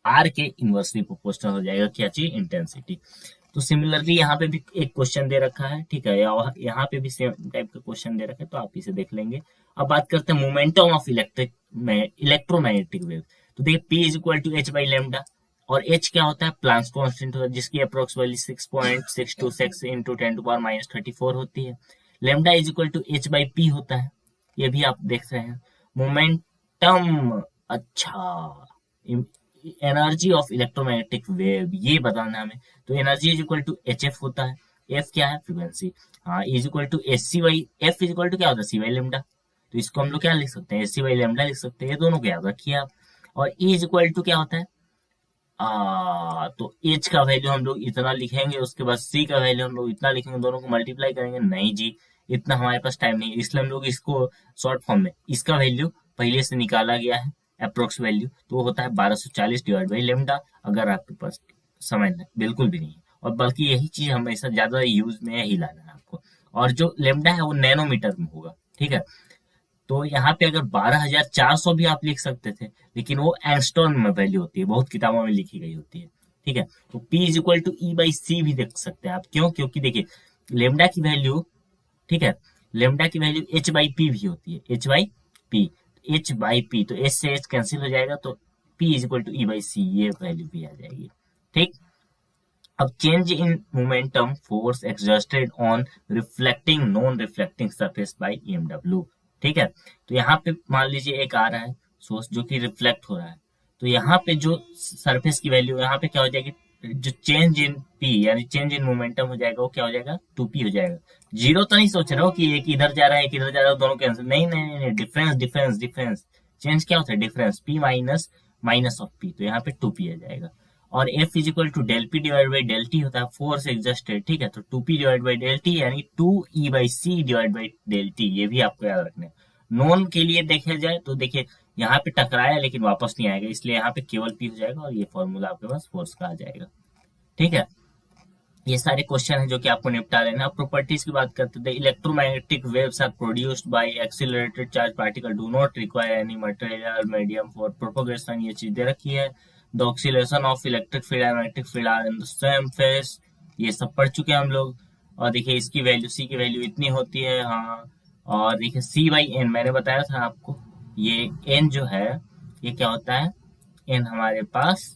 S1: आर के इनवर्सली प्रोपोर्शनल हो जाएगा क्या चीज, इंटेंसिटी। तो सिमिलरली यहाँ पे भी एक क्वेश्चन दे रखा है, ठीक है, यहाँ पे भी सेम टाइप का क्वेश्चन दे रखा है, तो आप इसे देख लेंगे। अब बात करते हैं मोमेंटम ऑफ इलेक्ट्रोमैग्नेटिक वेव। तो देखिए P is equal to H by lambda, और एच क्या होता है, प्लांक्स कांस्टेंट होता है, जिसकी अप्रोक्सीमेटली 6.626 इंटू 10⁻⁻³ होती है। Lambda is equal to H by P होता है, ये भी आप देख रहे हैं। मोमेंटम, अच्छा, एनर्जी ऑफ इलेक्ट्रोमैग्नेटिक वेव ये बताना है हमें, तो energy is equal to H F होता है, एफ क्या है, फ्रीक्वेंसी, हाँ, is equal to S C Y, F is equal to क्या होता है, सी वाई लेमडा। तो इसको हम लोग क्या लिख सकते हैं, एस सी वाई लेमडा लिख सकते हैं, ये दोनों को याद रखिए आप। और ई इज इक्वल टू क्या होता है, तो एच का वैल्यू हम लोग इतना लिखेंगे, उसके बाद सी का वैल्यू हम लोग इतना लिखेंगे, दोनों को मल्टीप्लाई करेंगे, नहीं जी, इतना हमारे पास टाइम नहीं है, इसलिए हम लोग इसको शॉर्ट फॉर्म में, इसका वैल्यू पहले से निकाला गया है अप्रोक्स वैल्यू, तो वो होता है 1240 डिवाइड बाई लेमडा, अगर आपके पास समय नहीं, बिल्कुल भी नहीं है। और बल्कि यही चीज हमेशा ज्यादा यूज में ही लाना है आपको। और जो लेमडा है वो नैनोमीटर में होगा, ठीक है। तो यहाँ पे अगर 12,400 भी आप लिख सकते थे, लेकिन वो एंगस्ट्रॉम में वैल्यू होती है, बहुत किताबों में लिखी गई होती है, ठीक है। तो P is equal to E by C भी देख सकते हैं आप, क्यों, क्योंकि देखिए लेमडा की वैल्यू, ठीक है, लेमडा की वैल्यू एच बाई पी भी होती है, H by P, H by P, तो एच से एच कैंसिल हो जाएगा, तो P is equal to E by C, ये वैल्यू भी आ जाएगी, ठीक। अब change in momentum force exerted on reflecting non reflecting surface by EMW, ठीक है। तो यहाँ पे मान लीजिए एक आ रहा है सोर्स जो कि रिफ्लेक्ट हो रहा है, तो यहाँ पे जो सरफेस की वैल्यू यहाँ पे क्या हो जाएगी, जो चेंज इन पी यानी चेंज इन मोमेंटम हो जाएगा, वो क्या हो जाएगा, 2p हो जाएगा। जीरो तो नहीं सोच रहे हो कि एक इधर जा रहा है एक इधर जा रहा है, दोनों कैंसिल, नहीं नहीं नहीं, डिफरेंस डिफरेंस डिफरेंस, चेंज क्या होता है, difference, p minus minus of p, तो यहाँ पे 2p आ जाएगा। और F is equal to del P divide by del T होता है, फोर्स एग्जस्टेड, ठीक है, तो 2p divide by del T यानी 2e by C divide by del T, ये भी आपको याद रखना है। नॉन के लिए देखा जाए तो देखिए यहाँ पे टकराया लेकिन वापस नहीं आएगा, इसलिए यहाँ पे केवल p हो जाएगा, और ये फॉर्मूला आपके पास फोर्स का आ जाएगा, ठीक है। ये सारे क्वेश्चन है जो कि आपको निपटा लेना। अब प्रॉपर्टीज की बात करते थे, electromagnetic waves are produced by accelerated charge particle, do not require any material medium for propagation, ये चीज दे रखी है। The oscillation of electric field and magnetic field are in the same phase, ये सब पढ़ चुके हैं हम लोग। और देखिए इसकी वैल्यू, सी की वैल्यू इतनी होती है, हाँ। और देखिए सी बाई एन मैंने बताया था आपको, ये एन जो है ये क्या होता है, एन हमारे पास